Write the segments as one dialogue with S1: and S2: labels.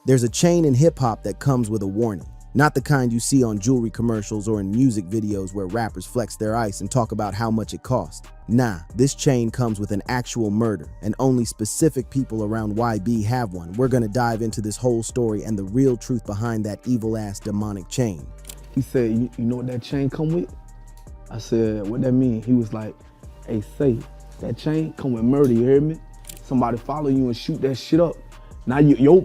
S1: There's a chain in hip-hop that comes with a warning. Not the kind you see on jewelry commercials or in music videos where rappers flex their ice and talk about how much it cost. Nah, this chain comes with an actual murder, and only specific people around YB have one. We're gonna dive into this whole story and the real truth behind that evil-ass demonic chain.
S2: He said, you know what that chain come with? I said, what that mean? He was like, hey, say, that chain come with murder, you hear me? Somebody follow you and shoot that shit up. Now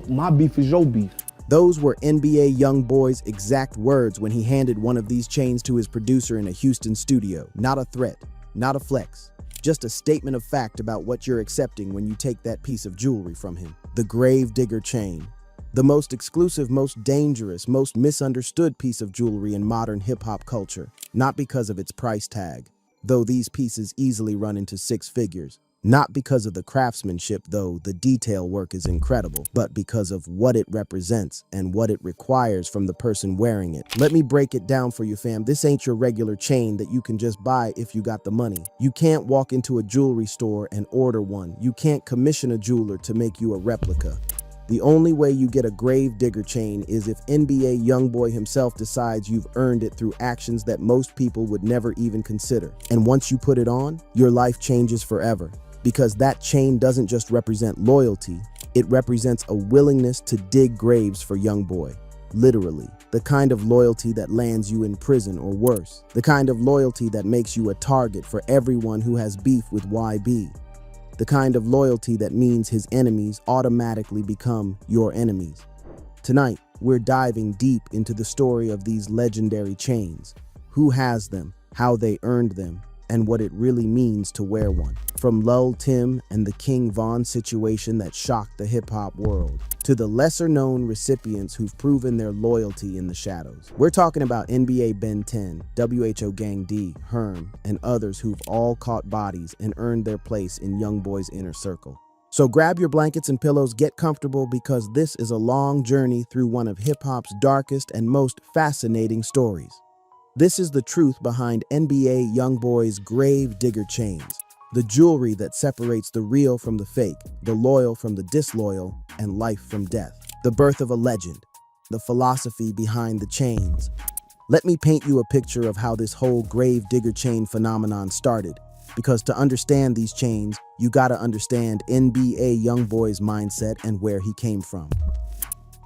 S2: my beef is your beef.
S1: Those were NBA Youngboy's exact words when he handed one of these chains to his producer in a Houston studio. Not a threat, not a flex, just a statement of fact about what you're accepting when you take that piece of jewelry from him. The Grave Digger chain. The most exclusive, most dangerous, most misunderstood piece of jewelry in modern hip-hop culture. Not because of its price tag, though these pieces easily run into six figures. Not because of the craftsmanship, though the detail work is incredible, but because of what it represents and what it requires from the person wearing it. Let me break it down for you, fam. This ain't your regular chain that you can just buy if you got the money. You can't walk into a jewelry store and order one. You can't commission a jeweler to make you a replica. The only way you get a grave digger chain is if NBA Youngboy himself decides you've earned it through actions that most people would never even consider. And once you put it on, your life changes forever. Because that chain doesn't just represent loyalty, it represents a willingness to dig graves for Youngboy. Literally, the kind of loyalty that lands you in prison or worse. The kind of loyalty that makes you a target for everyone who has beef with YB. The kind of loyalty that means his enemies automatically become your enemies. Tonight, we're diving deep into the story of these legendary chains. Who has them, how they earned them, and what it really means to wear one. From Lil Tim and the King Von situation that shocked the hip-hop world, to the lesser-known recipients who've proven their loyalty in the shadows. We're talking about NBA Ben 10, WHO Gang D, Herm, and others who've all caught bodies and earned their place in Youngboy's inner circle. So grab your blankets and pillows, get comfortable, because this is a long journey through one of hip-hop's darkest and most fascinating stories. This is the truth behind NBA Youngboy's grave digger chains. The jewelry that separates the real from the fake, the loyal from the disloyal, and life from death. The birth of a legend. The philosophy behind the chains. Let me paint you a picture of how this whole grave digger chain phenomenon started. Because to understand these chains, you gotta understand NBA Youngboy's mindset and where he came from.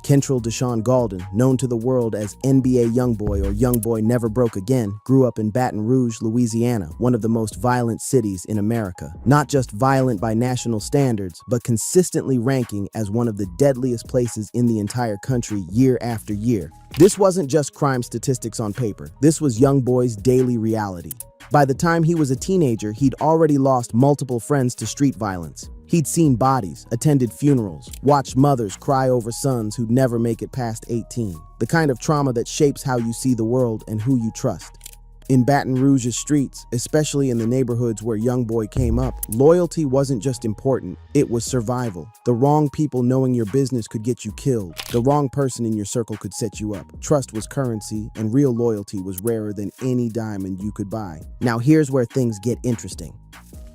S1: Kentrell Deshaun Gaulden, known to the world as NBA Youngboy or Youngboy Never Broke Again, grew up in Baton Rouge, Louisiana, one of the most violent cities in America. Not just violent by national standards, but consistently ranking as one of the deadliest places in the entire country year after year. This wasn't just crime statistics on paper. This was Youngboy's daily reality. By the time he was a teenager, he'd already lost multiple friends to street violence. He'd seen bodies, attended funerals, watched mothers cry over sons who'd never make it past 18. The kind of trauma that shapes how you see the world and who you trust. In Baton Rouge's streets, especially in the neighborhoods where Youngboy came up, loyalty wasn't just important, it was survival. The wrong people knowing your business could get you killed. The wrong person in your circle could set you up. Trust was currency, and real loyalty was rarer than any diamond you could buy. Now here's where things get interesting.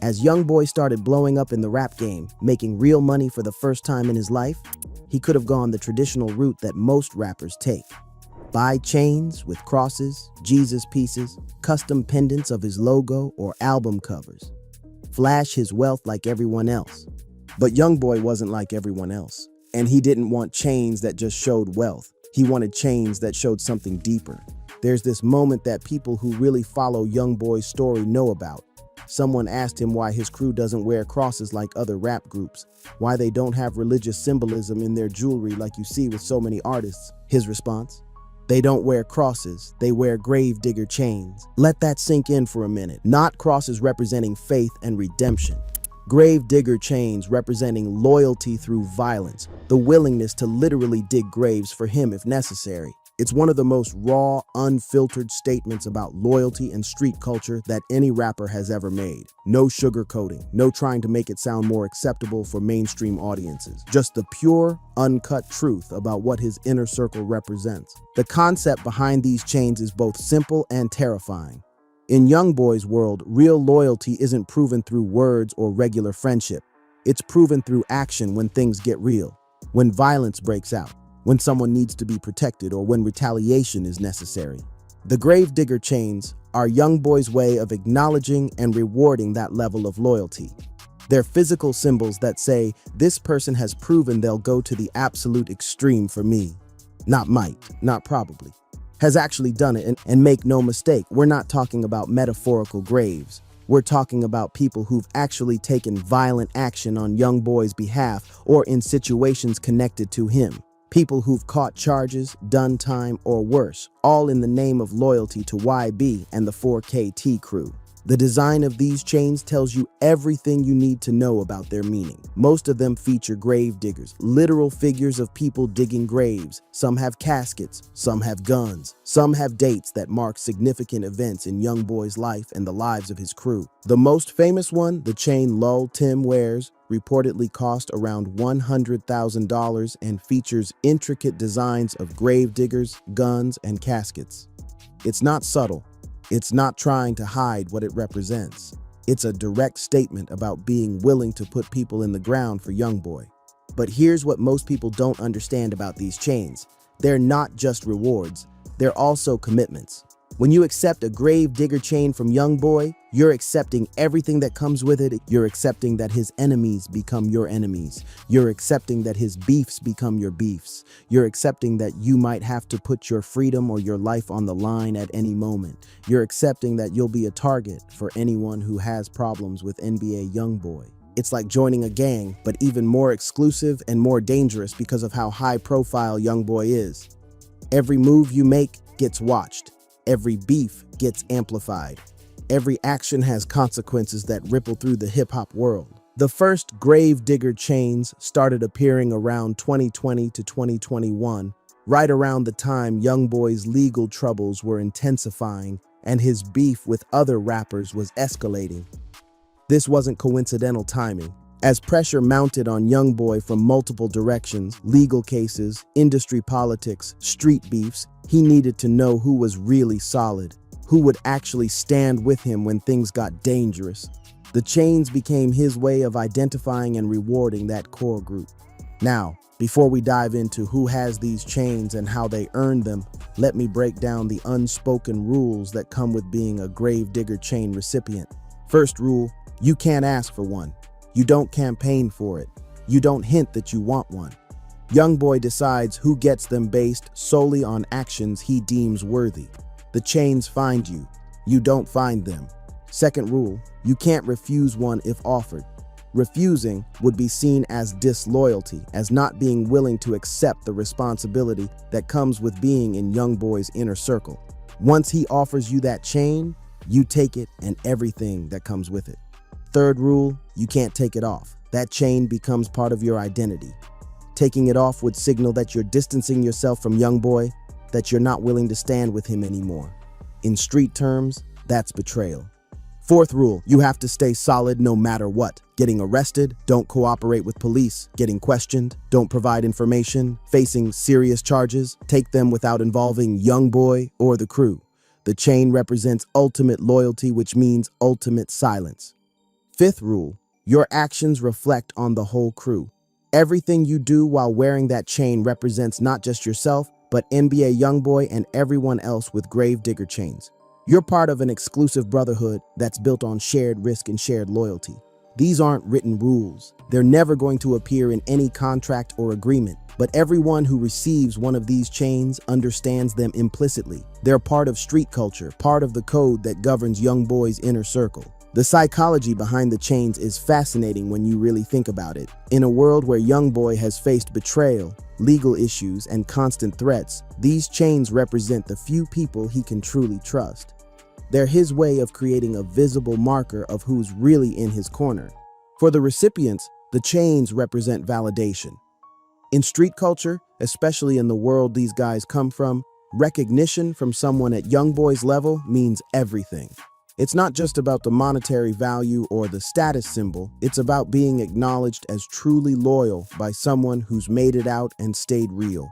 S1: As Youngboy started blowing up in the rap game, making real money for the first time in his life, he could have gone the traditional route that most rappers take. Buy chains with crosses, Jesus pieces, custom pendants of his logo or album covers. Flash his wealth like everyone else. But Youngboy wasn't like everyone else. And he didn't want chains that just showed wealth. He wanted chains that showed something deeper. There's this moment that people who really follow Youngboy's story know about. Someone asked him why his crew doesn't wear crosses like other rap groups, why they don't have religious symbolism in their jewelry like you see with so many artists. His response? They don't wear crosses, they wear grave digger chains. Let that sink in for a minute. Not crosses representing faith and redemption. Grave digger chains representing loyalty through violence, the willingness to literally dig graves for him if necessary. It's one of the most raw, unfiltered statements about loyalty and street culture that any rapper has ever made. No sugarcoating, no trying to make it sound more acceptable for mainstream audiences. Just the pure, uncut truth about what his inner circle represents. The concept behind these chains is both simple and terrifying. In Youngboy's world, real loyalty isn't proven through words or regular friendship. It's proven through action when things get real, when violence breaks out, when someone needs to be protected or when retaliation is necessary. The Gravedigger chains are Youngboy's way of acknowledging and rewarding that level of loyalty. They're physical symbols that say, this person has proven they'll go to the absolute extreme for me. Not might, not probably. Has actually done it, and make no mistake, we're not talking about metaphorical graves. We're talking about people who've actually taken violent action on Youngboy's behalf or in situations connected to him. People who've caught charges, done time, or worse, all in the name of loyalty to YB and the 4KT crew. The design of these chains tells you everything you need to know about their meaning. Most of them feature grave diggers, literal figures of people digging graves. Some have caskets, some have guns, some have dates that mark significant events in Youngboy's life and the lives of his crew. The most famous one, the chain Lul Tim wears, reportedly cost around $100,000 and features intricate designs of grave diggers, guns, and caskets. It's not subtle. It's not trying to hide what it represents. It's a direct statement about being willing to put people in the ground for Youngboy. But here's what most people don't understand about these chains. They're not just rewards, they're also commitments. When you accept a grave digger chain from Youngboy, you're accepting everything that comes with it. You're accepting that his enemies become your enemies. You're accepting that his beefs become your beefs. You're accepting that you might have to put your freedom or your life on the line at any moment. You're accepting that you'll be a target for anyone who has problems with NBA Youngboy. It's like joining a gang, but even more exclusive and more dangerous because of how high profile Youngboy is. Every move you make gets watched. Every beef gets amplified. Every action has consequences that ripple through the hip-hop world. The first grave digger chains started appearing around 2020 to 2021, right around the time Youngboy's legal troubles were intensifying and his beef with other rappers was escalating. This wasn't coincidental timing. As pressure mounted on Youngboy from multiple directions, legal cases, industry politics, street beefs, he needed to know who was really solid, who would actually stand with him when things got dangerous. The chains became his way of identifying and rewarding that core group. Now, before we dive into who has these chains and how they earned them, let me break down the unspoken rules that come with being a grave digger chain recipient. First rule, you can't ask for one. You don't campaign for it. You don't hint that you want one. Youngboy decides who gets them based solely on actions he deems worthy. The chains find you. You don't find them. Second rule, you can't refuse one if offered. Refusing would be seen as disloyalty, as not being willing to accept the responsibility that comes with being in Youngboy's inner circle. Once he offers you that chain, you take it and everything that comes with it. Third rule, you can't take it off. That chain becomes part of your identity. Taking it off would signal that you're distancing yourself from Youngboy, that you're not willing to stand with him anymore. In street terms, that's betrayal. Fourth rule, you have to stay solid no matter what. Getting arrested, don't cooperate with police. Getting questioned, don't provide information. Facing serious charges, take them without involving Youngboy or the crew. The chain represents ultimate loyalty, which means ultimate silence. Fifth rule, your actions reflect on the whole crew. Everything you do while wearing that chain represents not just yourself, but NBA Youngboy and everyone else with grave digger chains. You're part of an exclusive brotherhood that's built on shared risk and shared loyalty. These aren't written rules. They're never going to appear in any contract or agreement, but everyone who receives one of these chains understands them implicitly. They're part of street culture, part of the code that governs Youngboy's inner circle. The psychology behind the chains is fascinating when you really think about it. In a world where Youngboy has faced betrayal, legal issues, and constant threats, these chains represent the few people he can truly trust. They're his way of creating a visible marker of who's really in his corner. For the recipients, the chains represent validation. In street culture, especially in the world these guys come from, recognition from someone at Youngboy's level means everything. It's not just about the monetary value or the status symbol, it's about being acknowledged as truly loyal by someone who's made it out and stayed real.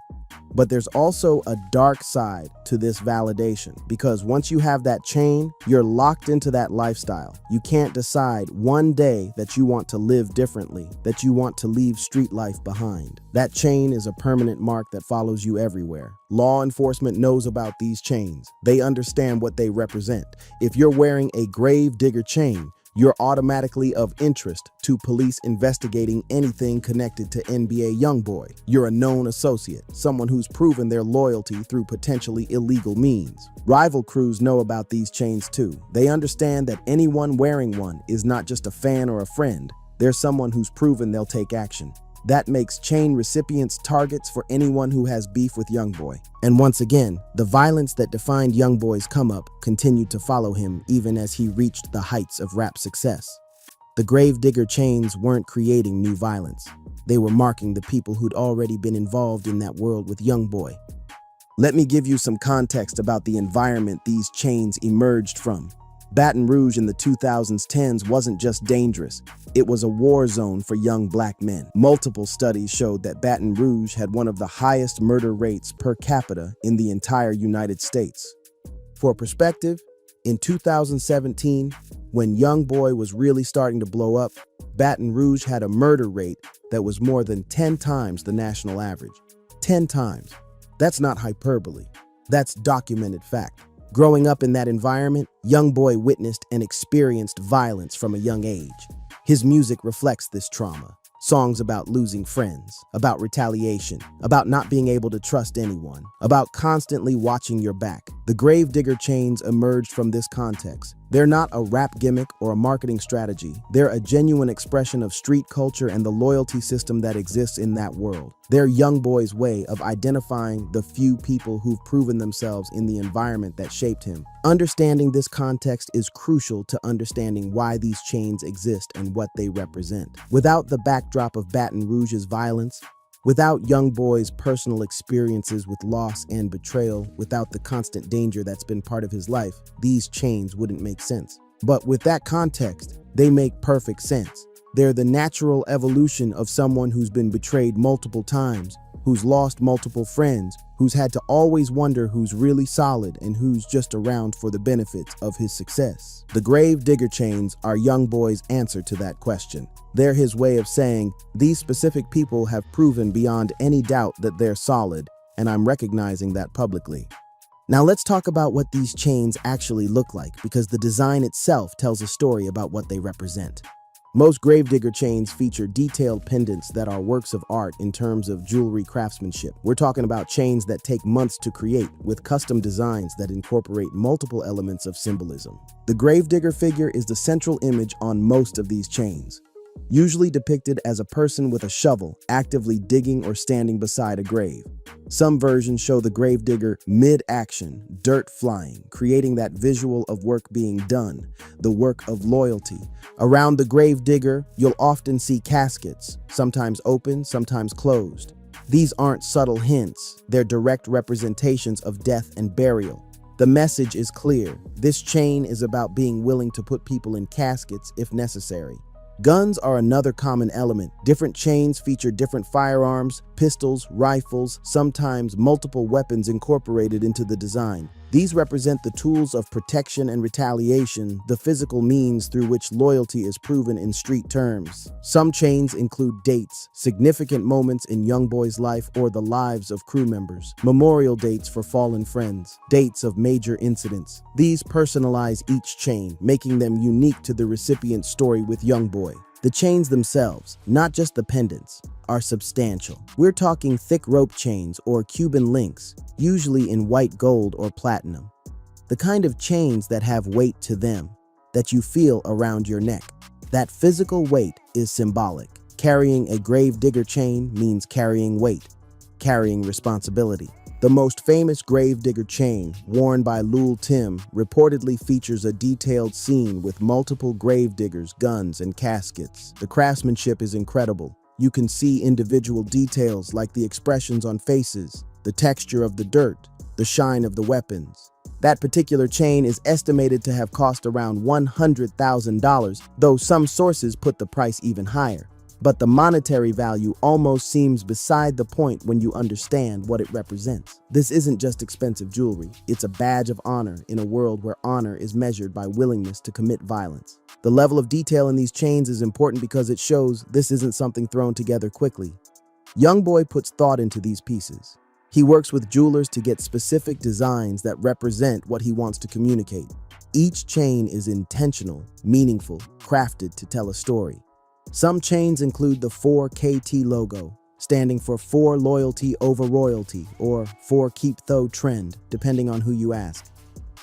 S1: But there's also a dark side to this validation, because once you have that chain, you're locked into that lifestyle. You can't decide one day that you want to live differently, that you want to leave street life behind. That chain is a permanent mark that follows you everywhere. Law enforcement knows about these chains. They understand what they represent. If you're wearing a grave digger chain, you're automatically of interest to police investigating anything connected to NBA Youngboy. You're a known associate, someone who's proven their loyalty through potentially illegal means. Rival crews know about these chains too. They understand that anyone wearing one is not just a fan or a friend. They're someone who's proven they'll take action. That makes chain recipients targets for anyone who has beef with Youngboy. And once again, the violence that defined Youngboy's come-up continued to follow him even as he reached the heights of rap success. The gravedigger chains weren't creating new violence. They were marking the people who'd already been involved in that world with Youngboy. Let me give you some context about the environment these chains emerged from. Baton Rouge in the 2010s wasn't just dangerous, it was a war zone for young black men. Multiple studies showed that Baton Rouge had one of the highest murder rates per capita in the entire United States. For perspective, in 2017, when Youngboy was really starting to blow up, Baton Rouge had a murder rate that was more than 10 times the national average. 10 times. That's not hyperbole. That's documented fact. Growing up in that environment, Youngboy witnessed and experienced violence from a young age. His music reflects this trauma. Songs about losing friends, about retaliation, about not being able to trust anyone, about constantly watching your back. The gravedigger chains emerged from this context. They're not a rap gimmick or a marketing strategy. They're a genuine expression of street culture and the loyalty system that exists in that world. They're Youngboy's way of identifying the few people who've proven themselves in the environment that shaped him. Understanding this context is crucial to understanding why these chains exist and what they represent. Without the backdrop of Baton Rouge's violence, without Youngboy's personal experiences with loss and betrayal, without the constant danger that's been part of his life, these chains wouldn't make sense. But with that context, they make perfect sense. They're the natural evolution of someone who's been betrayed multiple times, who's lost multiple friends, who's had to always wonder who's really solid and who's just around for the benefits of his success. The gravedigger chains are Youngboy's answer to that question. They're his way of saying, these specific people have proven beyond any doubt that they're solid, and I'm recognizing that publicly. Now let's talk about what these chains actually look like, because the design itself tells a story about what they represent. Most gravedigger chains feature detailed pendants that are works of art in terms of jewelry craftsmanship. We're talking about chains that take months to create, with custom designs that incorporate multiple elements of symbolism. The gravedigger figure is the central image on most of these chains, usually depicted as a person with a shovel actively digging or standing beside a grave. Some versions show the gravedigger mid-action, dirt flying, creating that visual of work being done, the work of loyalty. Around the gravedigger, you'll often see caskets, sometimes open, sometimes closed. These aren't subtle hints, they're direct representations of death and burial. The message is clear. This chain is about being willing to put people in caskets if necessary. Guns are another common element. Different chains feature different firearms, pistols, rifles, sometimes multiple weapons incorporated into the design. These represent the tools of protection and retaliation, the physical means through which loyalty is proven in street terms. Some chains include dates, significant moments in Youngboy's life or the lives of crew members, memorial dates for fallen friends, dates of major incidents. These personalize each chain, making them unique to the recipient's story with Youngboy. The chains themselves, not just the pendants, are substantial. We're talking thick rope chains or Cuban links, usually in white gold or platinum. The kind of chains that have weight to them, that you feel around your neck. That physical weight is symbolic. Carrying a gravedigger chain means carrying weight, carrying responsibility. The most famous gravedigger chain, worn by Lul Tim, reportedly features a detailed scene with multiple gravediggers, guns, and caskets. The craftsmanship is incredible. You can see individual details like the expressions on faces, the texture of the dirt, the shine of the weapons. That particular chain is estimated to have cost around $100,000, though some sources put the price even higher. but the monetary value almost seems beside the point when you understand what it represents. This isn't just expensive jewelry, it's a badge of honor in a world where honor is measured by willingness to commit violence. The level of detail in these chains is important because it shows this isn't something thrown together quickly. Youngboy puts thought into these pieces. He works with jewelers to get specific designs that represent what he wants to communicate. Each chain is intentional, meaningful, crafted to tell a story. Some chains include the 4KT logo, standing for 4 loyalty over royalty, or 4 keep though trend, depending on who you ask.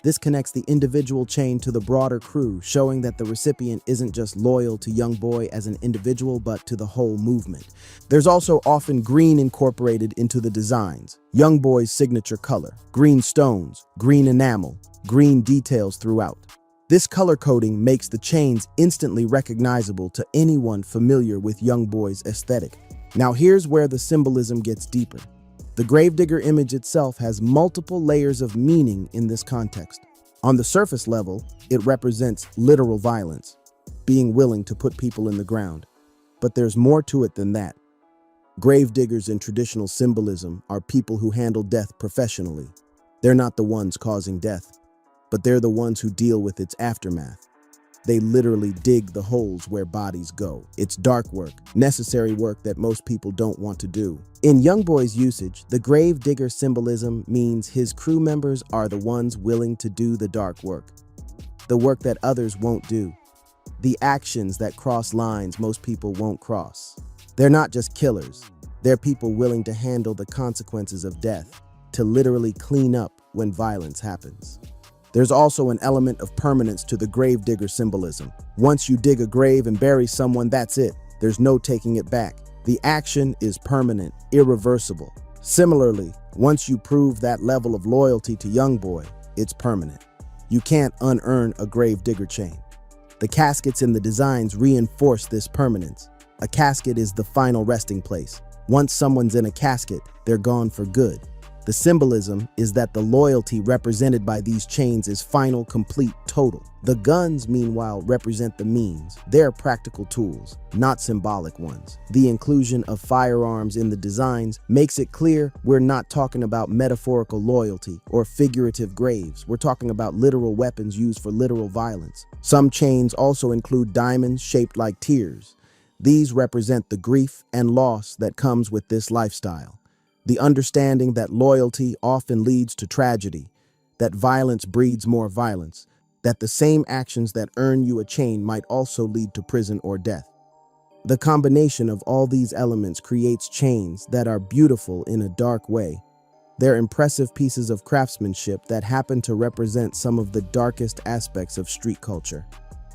S1: This connects the individual chain to the broader crew, showing that the recipient isn't just loyal to Youngboy as an individual, but to the whole movement. There's also often green incorporated into the designs. Youngboy's signature color, green stones, green enamel, green details throughout. This color coding makes the chains instantly recognizable to anyone familiar with Youngboy's aesthetic. Now here's where the symbolism gets deeper. The gravedigger image itself has multiple layers of meaning in this context. On the surface level, it represents literal violence, being willing to put people in the ground. But there's more to it than that. Gravediggers in traditional symbolism are people who handle death professionally. They're not the ones causing death, but they're the ones who deal with its aftermath. They literally dig the holes where bodies go. It's dark work, necessary work that most people don't want to do. In Youngboy's usage, the gravedigger symbolism means his crew members are the ones willing to do the dark work, the work that others won't do, the actions that cross lines most people won't cross. They're not just killers, they're people willing to handle the consequences of death, to literally clean up when violence happens. There's also an element of permanence to the gravedigger symbolism. Once you dig a grave and bury someone, that's it. There's no taking it back. The action is permanent, irreversible. Similarly, once you prove that level of loyalty to Youngboy, it's permanent. You can't unearn a gravedigger chain. The caskets in the designs reinforce this permanence. A casket is the final resting place. Once someone's in a casket, they're gone for good. The symbolism is that the loyalty represented by these chains is final, complete, total. The guns, meanwhile, represent the means. They're practical tools, not symbolic ones. The inclusion of firearms in the designs makes it clear we're not talking about metaphorical loyalty or figurative graves. We're talking about literal weapons used for literal violence. Some chains also include diamonds shaped like tears. These represent the grief and loss that comes with this lifestyle. The understanding that loyalty often leads to tragedy, that violence breeds more violence, that the same actions that earn you a chain might also lead to prison or death. The combination of all these elements creates chains that are beautiful in a dark way. They're impressive pieces of craftsmanship that happen to represent some of the darkest aspects of street culture.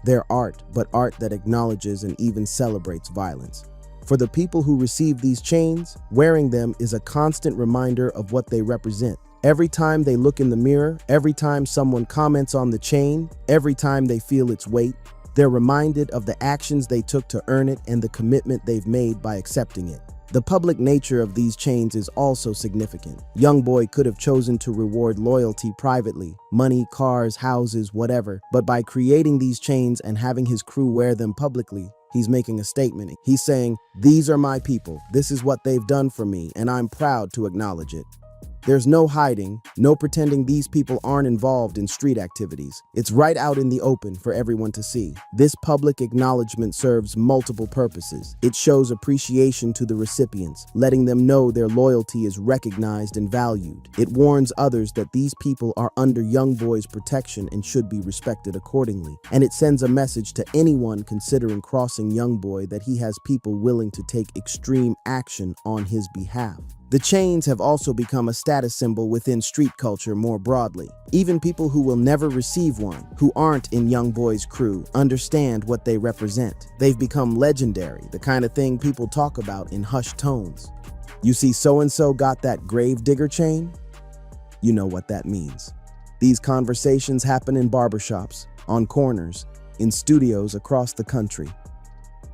S1: They're art, but art that acknowledges and even celebrates violence. For the people who receive these chains, wearing them is a constant reminder of what they represent. Every time they look in the mirror, every time someone comments on the chain, every time they feel its weight, they're reminded of the actions they took to earn it and the commitment they've made by accepting it. The public nature of these chains is also significant. Youngboy could have chosen to reward loyalty privately, money, cars, houses, whatever, but by creating these chains and having his crew wear them publicly, he's making a statement. He's saying, these are my people, this is what they've done for me, and I'm proud to acknowledge it. There's no hiding, no pretending these people aren't involved in street activities. It's right out in the open for everyone to see. This public acknowledgement serves multiple purposes. It shows appreciation to the recipients, letting them know their loyalty is recognized and valued. It warns others that these people are under Youngboy's protection and should be respected accordingly. And it sends a message to anyone considering crossing Youngboy that he has people willing to take extreme action on his behalf. The chains have also become a status symbol within street culture more broadly. Even people who will never receive one, who aren't in Youngboy's crew, understand what they represent. They've become legendary, the kind of thing people talk about in hushed tones. You see so-and-so got that gravedigger chain? You know what that means. These conversations happen in barbershops, on corners, in studios across the country.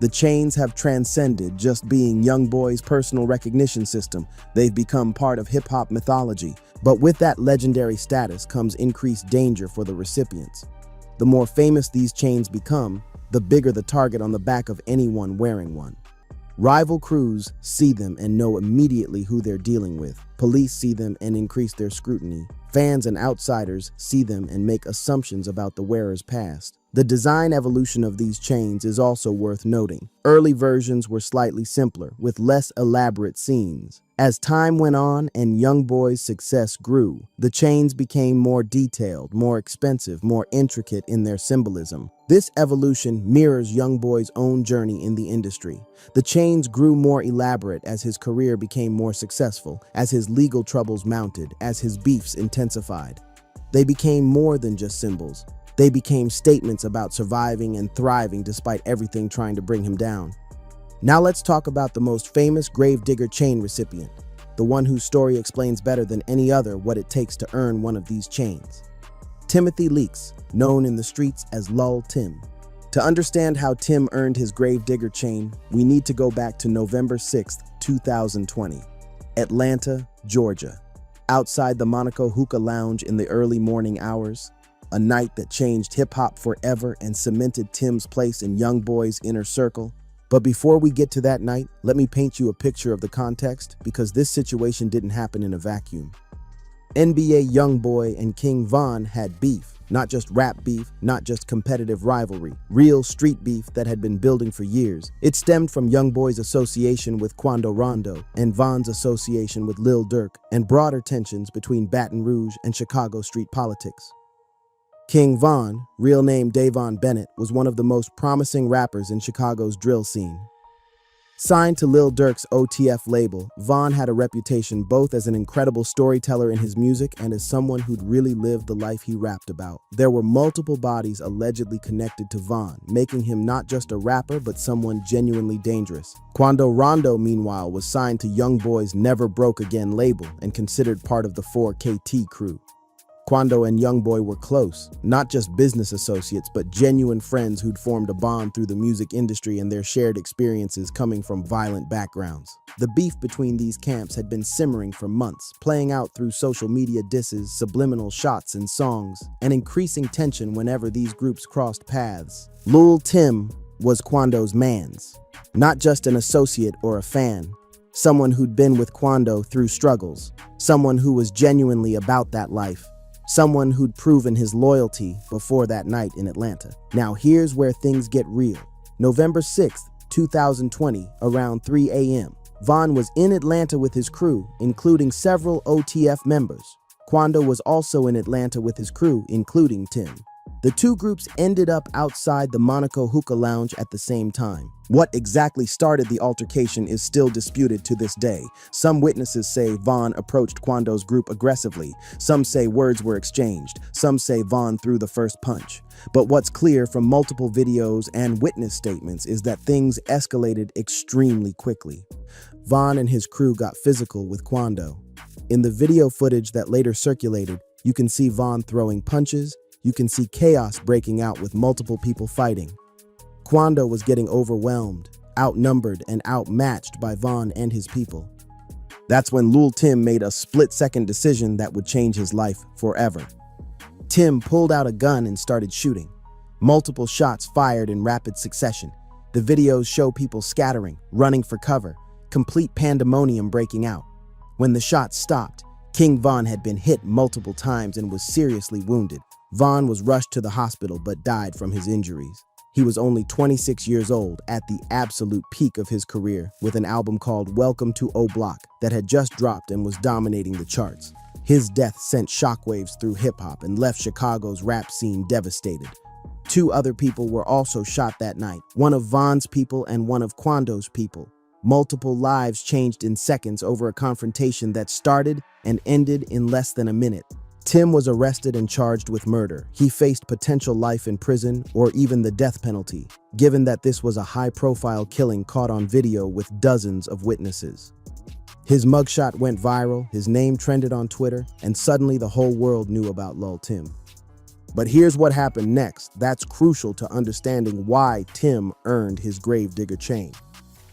S1: The chains have transcended just being Youngboy's personal recognition system. They've become part of hip-hop mythology. But with that legendary status comes increased danger for the recipients. The more famous these chains become, the bigger the target on the back of anyone wearing one. Rival crews see them and know immediately who they're dealing with. Police see them and increase their scrutiny. Fans and outsiders see them and make assumptions about the wearer's past. The design evolution of these chains is also worth noting. Early versions were slightly simpler, with less elaborate scenes. As time went on and Youngboy's success grew, the chains became more detailed, more expensive, more intricate in their symbolism. This evolution mirrors Youngboy's own journey in the industry. The chains grew more elaborate as his career became more successful, as his legal troubles mounted, as his beefs intensified. They became more than just symbols. They became statements about surviving and thriving despite everything trying to bring him down. Now let's talk about the most famous gravedigger chain recipient, the one whose story explains better than any other what it takes to earn one of these chains. Timothy Leaks, known in the streets as Lul Tim. To understand how Tim earned his gravedigger chain, we need to go back to November 6, 2020. Atlanta, Georgia. Outside the Monaco Hookah Lounge in the early morning hours, a night that changed hip-hop forever and cemented Tim's place in Youngboy's inner circle. But before we get to that night, let me paint you a picture of the context, because this situation didn't happen in a vacuum. NBA Youngboy and King Von had beef. Not just rap beef, not just competitive rivalry, real street beef that had been building for years. It stemmed from Youngboy's association with Quando Rondo and Von's association with Lil Durk, and broader tensions between Baton Rouge and Chicago street politics. King Von, real name Davon Bennett, was one of the most promising rappers in Chicago's drill scene. Signed to Lil Durk's OTF label, Von had a reputation both as an incredible storyteller in his music and as someone who'd really lived the life he rapped about. There were multiple bodies allegedly connected to Von, making him not just a rapper but someone genuinely dangerous. Quando Rondo, meanwhile, was signed to Youngboy's Never Broke Again label and considered part of the 4KT crew. Quando and Youngboy were close, not just business associates, but genuine friends who'd formed a bond through the music industry and their shared experiences coming from violent backgrounds. The beef between these camps had been simmering for months, playing out through social media disses, subliminal shots and songs, and increasing tension whenever these groups crossed paths. Lul Tim was Quando's mans, not just an associate or a fan, someone who'd been with Quando through struggles, someone who was genuinely about that life. Someone who'd proven his loyalty before that night in Atlanta. Now here's where things get real. November 6th, 2020, around 3 a.m. Von was in Atlanta with his crew, including several OTF members. Quando was also in Atlanta with his crew, including Tim. The two groups ended up outside the Monaco Hookah Lounge at the same time. What exactly started the altercation is still disputed to this day. Some witnesses say Von approached Quando's group aggressively. Some say words were exchanged. Some say Von threw the first punch. But what's clear from multiple videos and witness statements is that things escalated extremely quickly. Von and his crew got physical with Quando. In the video footage that later circulated, you can see Von throwing punches. You can see chaos breaking out with multiple people fighting. Quando was getting overwhelmed, outnumbered, and outmatched by Von and his people. That's when Lul Tim made a split-second decision that would change his life forever. Tim pulled out a gun and started shooting. Multiple shots fired in rapid succession. The videos show people scattering, running for cover, complete pandemonium breaking out. When the shots stopped, King Von had been hit multiple times and was seriously wounded. Von was rushed to the hospital but died from his injuries. He was only 26 years old at the absolute peak of his career, with an album called Welcome to O Block that had just dropped and was dominating the charts. His death sent shockwaves through hip-hop and left Chicago's rap scene devastated. Two other people were also shot that night, one of Von's people and one of Quando's people. Multiple lives changed in seconds over a confrontation that started and ended in less than a minute. Tim was arrested and charged with murder. He faced potential life in prison or even the death penalty, given that this was a high-profile killing caught on video with dozens of witnesses. His mugshot went viral, his name trended on Twitter, and suddenly the whole world knew about Lul Tim. But here's what happened next that's crucial to understanding why Tim earned his gravedigger chain.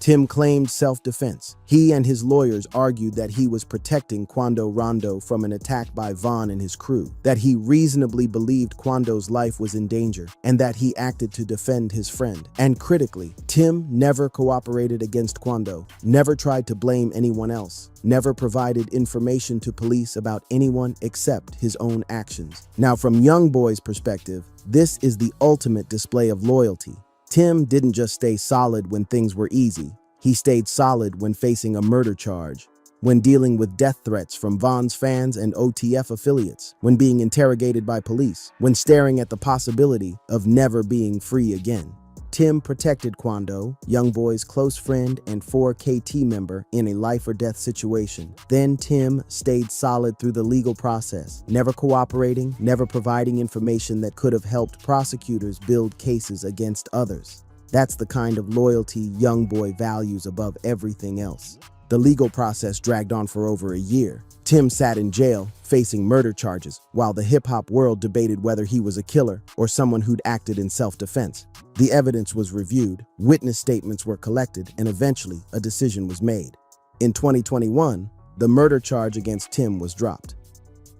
S1: Tim claimed self-defense. He and his lawyers argued that he was protecting Quando Rondo from an attack by Vaughn and his crew, that he reasonably believed Quando's life was in danger, and that he acted to defend his friend. And critically, Tim never cooperated against Quando, never tried to blame anyone else, never provided information to police about anyone except his own actions. Now, from Youngboy's perspective, this is the ultimate display of loyalty. Tim didn't just stay solid when things were easy. He stayed solid when facing a murder charge, when dealing with death threats from Vaughn's fans and OTF affiliates, when being interrogated by police, when staring at the possibility of never being free again. Tim protected Quando, Youngboy's close friend and 4KT member, in a life-or-death situation. Then Tim stayed solid through the legal process, never cooperating, never providing information that could have helped prosecutors build cases against others. That's the kind of loyalty Youngboy values above everything else. The legal process dragged on for over a year. Tim sat in jail, facing murder charges, while the hip-hop world debated whether he was a killer or someone who'd acted in self-defense. The evidence was reviewed, witness statements were collected, and eventually a decision was made. In 2021, the murder charge against Tim was dropped.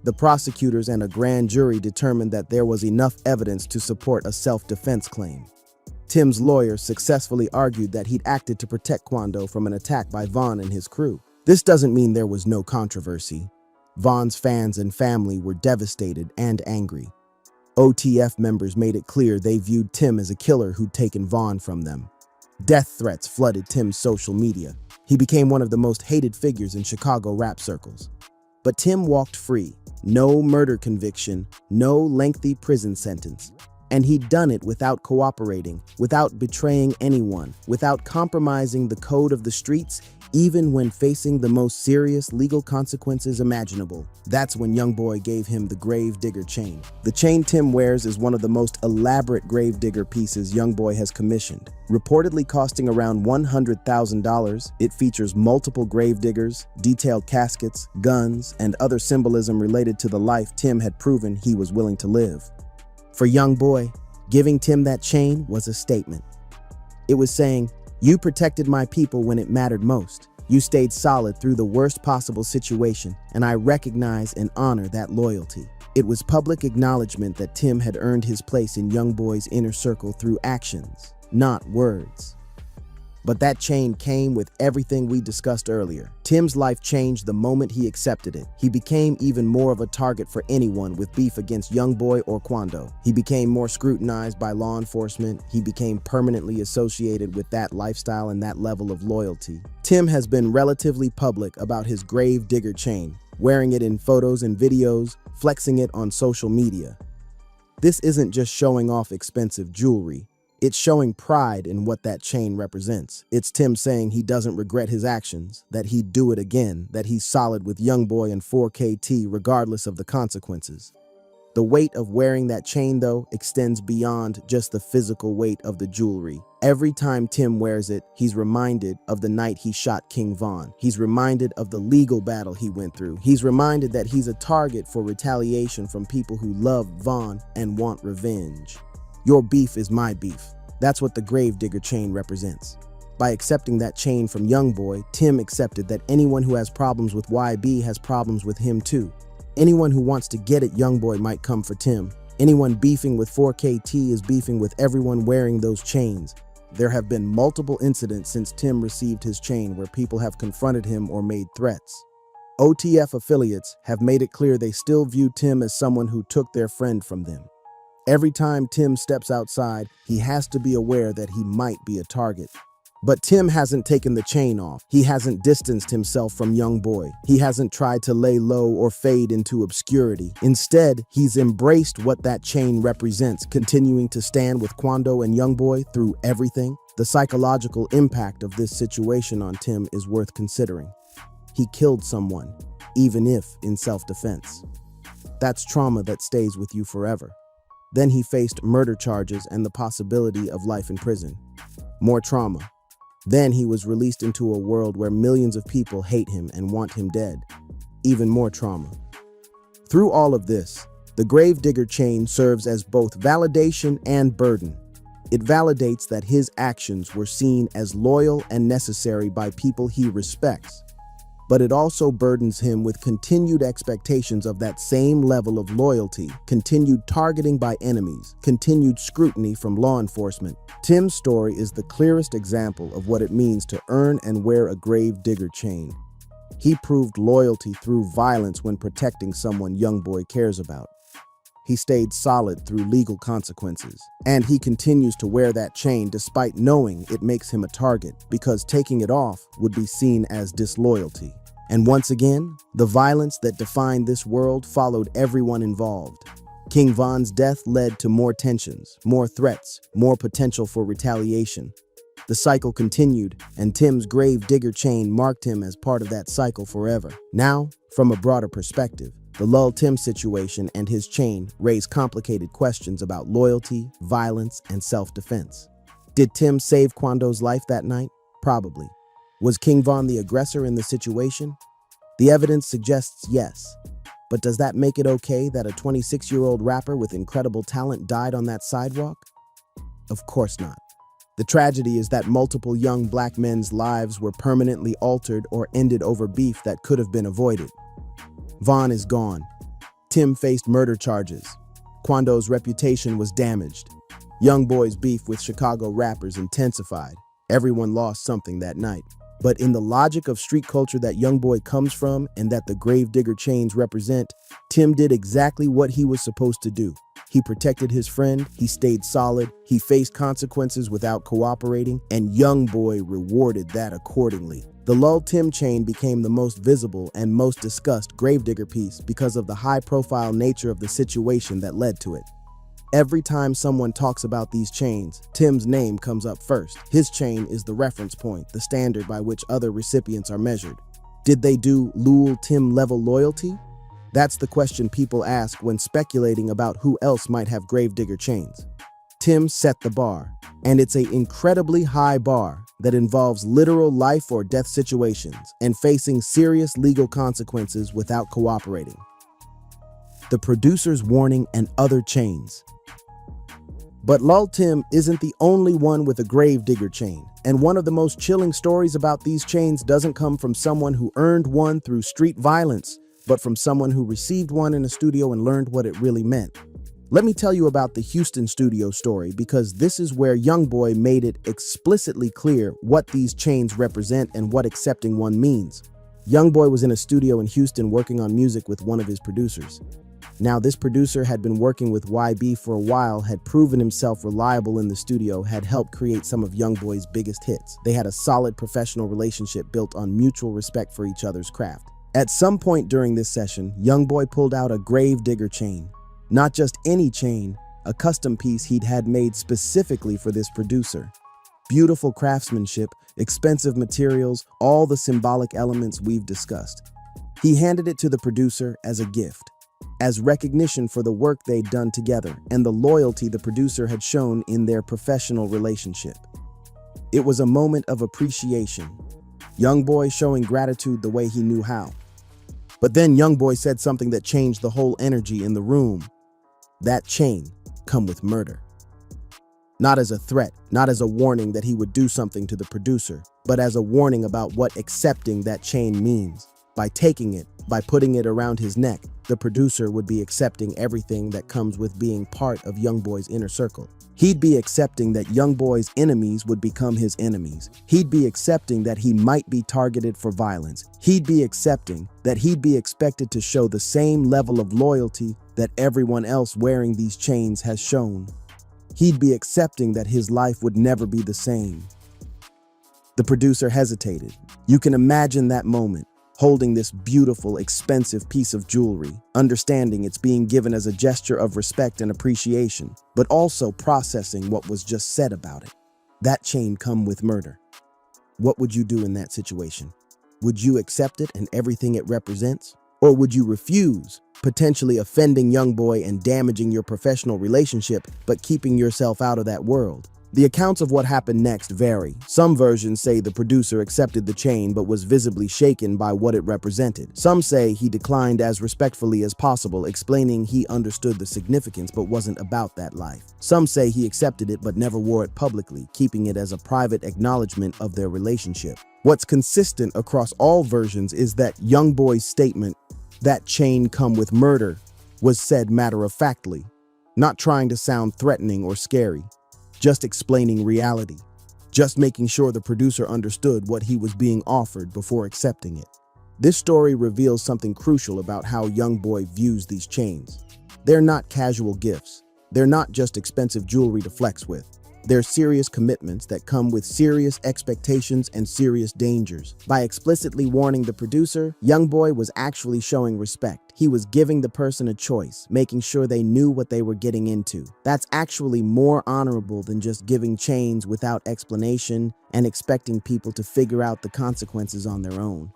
S1: The prosecutors and a grand jury determined that there was enough evidence to support a self-defense claim. Tim's lawyer successfully argued that he'd acted to protect Quando from an attack by Vaughn and his crew. This doesn't mean there was no controversy. Vaughn's fans and family were devastated and angry. OTF members made it clear they viewed Tim as a killer who'd taken Vaughn from them. Death threats flooded Tim's social media. He became one of the most hated figures in Chicago rap circles. But Tim walked free. No murder conviction, no lengthy prison sentence. And he'd done it without cooperating, without betraying anyone, without compromising the code of the streets, even when facing the most serious legal consequences imaginable. That's when Youngboy gave him the Gravedigger chain. The chain Tim wears is one of the most elaborate Gravedigger pieces Youngboy has commissioned. Reportedly costing around $100,000, it features multiple gravediggers, detailed caskets, guns, and other symbolism related to the life Tim had proven he was willing to live. For Youngboy, giving Tim that chain was a statement. It was saying, "You protected my people when it mattered most. You stayed solid through the worst possible situation, and I recognize and honor that loyalty." It was public acknowledgement that Tim had earned his place in Youngboy's inner circle through actions, not words. But that chain came with everything we discussed earlier. Tim's life changed the moment he accepted it. He became even more of a target for anyone with beef against Youngboy or Quando. He became more scrutinized by law enforcement. He became permanently associated with that lifestyle and that level of loyalty. Tim has been relatively public about his Gravedigger chain, wearing it in photos and videos, flexing it on social media. This isn't just showing off expensive jewelry. It's showing pride in what that chain represents. It's Tim saying he doesn't regret his actions, that he'd do it again, that he's solid with Youngboy and 4KT regardless of the consequences. The weight of wearing that chain, though, extends beyond just the physical weight of the jewelry. Every time Tim wears it, he's reminded of the night he shot King Von. He's reminded of the legal battle he went through. He's reminded that he's a target for retaliation from people who love Von and want revenge. Your beef is my beef. That's what the Gravedigger chain represents. By accepting that chain from Youngboy, Tim accepted that anyone who has problems with YB has problems with him too. Anyone who wants to get at Youngboy might come for Tim. Anyone beefing with 4KT is beefing with everyone wearing those chains. There have been multiple incidents since Tim received his chain where people have confronted him or made threats. OTF affiliates have made it clear they still view Tim as someone who took their friend from them. Every time Tim steps outside, he has to be aware that he might be a target. But Tim hasn't taken the chain off. He hasn't distanced himself from Youngboy. He hasn't tried to lay low or fade into obscurity. Instead, he's embraced what that chain represents, continuing to stand with Quando and Youngboy through everything. The psychological impact of this situation on Tim is worth considering. He killed someone, even if in self-defense. That's trauma that stays with you forever. Then he faced murder charges and the possibility of life in prison. More trauma. Then he was released into a world where millions of people hate him and want him dead. Even more trauma. Through all of this, the Gravedigger chain serves as both validation and burden. It validates that his actions were seen as loyal and necessary by people he respects. But it also burdens him with continued expectations of that same level of loyalty, continued targeting by enemies, continued scrutiny from law enforcement. Tim's story is the clearest example of what it means to earn and wear a grave-digger chain. He proved loyalty through violence when protecting someone Youngboy cares about. He stayed solid through legal consequences, and he continues to wear that chain despite knowing it makes him a target, because taking it off would be seen as disloyalty. And once again, the violence that defined this world followed everyone involved. King Von's death led to more tensions, more threats, more potential for retaliation. The cycle continued, and Tim's grave-digger chain marked him as part of that cycle forever. Now, from a broader perspective, the Lul Tim situation and his chain raise complicated questions about loyalty, violence, and self-defense. Did Tim save Kwando's life that night? Probably. Was King Von the aggressor in the situation? The evidence suggests yes. But does that make it okay that a 26-year-old rapper with incredible talent died on that sidewalk? Of course not. The tragedy is that multiple young black men's lives were permanently altered or ended over beef that could have been avoided. Von is gone. Tim faced murder charges. Kwando's reputation was damaged. Youngboy's beef with Chicago rappers intensified. Everyone lost something that night. But in the logic of street culture that Youngboy comes from and that the gravedigger chains represent, Tim did exactly what he was supposed to do. He protected his friend, he stayed solid, he faced consequences without cooperating, and Youngboy rewarded that accordingly. The Lul Tim chain became the most visible and most discussed gravedigger piece because of the high-profile nature of the situation that led to it. Every time someone talks about these chains, Tim's name comes up first. His chain is the reference point, the standard by which other recipients are measured. Did they do Lul Tim level loyalty? That's the question people ask when speculating about who else might have gravedigger chains. Tim set the bar, and it's an incredibly high bar that involves literal life or death situations and facing serious legal consequences without cooperating. The producer's warning and other chains. But Lul Tim isn't the only one with a gravedigger chain, and one of the most chilling stories about these chains doesn't come from someone who earned one through street violence, but from someone who received one in a studio and learned what it really meant. Let me tell you about the Houston studio story, because this is where Youngboy made it explicitly clear what these chains represent and what accepting one means. Youngboy was in a studio in Houston working on music with one of his producers. Now, this producer had been working with YB for a while, had proven himself reliable in the studio, had helped create some of Youngboy's biggest hits. They had a solid professional relationship built on mutual respect for each other's craft. At some point during this session, Youngboy pulled out a gravedigger chain. Not just any chain, a custom piece he'd had made specifically for this producer. Beautiful craftsmanship, expensive materials, all the symbolic elements we've discussed. He handed it to the producer as a gift, as recognition for the work they'd done together and the loyalty the producer had shown in their professional relationship. It was a moment of appreciation. Youngboy showing gratitude the way he knew how. But then Youngboy said something that changed the whole energy in the room. That chain come with murder. Not as a threat, not as a warning that he would do something to the producer, but as a warning about what accepting that chain means. By taking it, by putting it around his neck, the producer would be accepting everything that comes with being part of Youngboy's inner circle. He'd be accepting that Youngboy's enemies would become his enemies. He'd be accepting that he might be targeted for violence. He'd be accepting that he'd be expected to show the same level of loyalty that everyone else wearing these chains has shown. He'd be accepting that his life would never be the same. The producer hesitated. You can imagine that moment, holding this beautiful, expensive piece of jewelry, understanding it's being given as a gesture of respect and appreciation, but also processing what was just said about it. That chain come with murder. What would you do in that situation? Would you accept it and everything it represents? Or would you refuse, potentially offending Youngboy and damaging your professional relationship, but keeping yourself out of that world? The accounts of what happened next vary. Some versions say the producer accepted the chain but was visibly shaken by what it represented. Some say he declined as respectfully as possible, explaining he understood the significance but wasn't about that life. Some say he accepted it but never wore it publicly, keeping it as a private acknowledgement of their relationship. What's consistent across all versions is that Youngboy's statement, "That chain come with murder," was said matter-of-factly, not trying to sound threatening or scary. Just explaining reality, just making sure the producer understood what he was being offered before accepting it. This story reveals something crucial about how Youngboy views these chains. They're not casual gifts. They're not just expensive jewelry to flex with. They're serious commitments that come with serious expectations and serious dangers. By explicitly warning the producer, Youngboy was actually showing respect. He was giving the person a choice, making sure they knew what they were getting into. That's actually more honorable than just giving chains without explanation and expecting people to figure out the consequences on their own.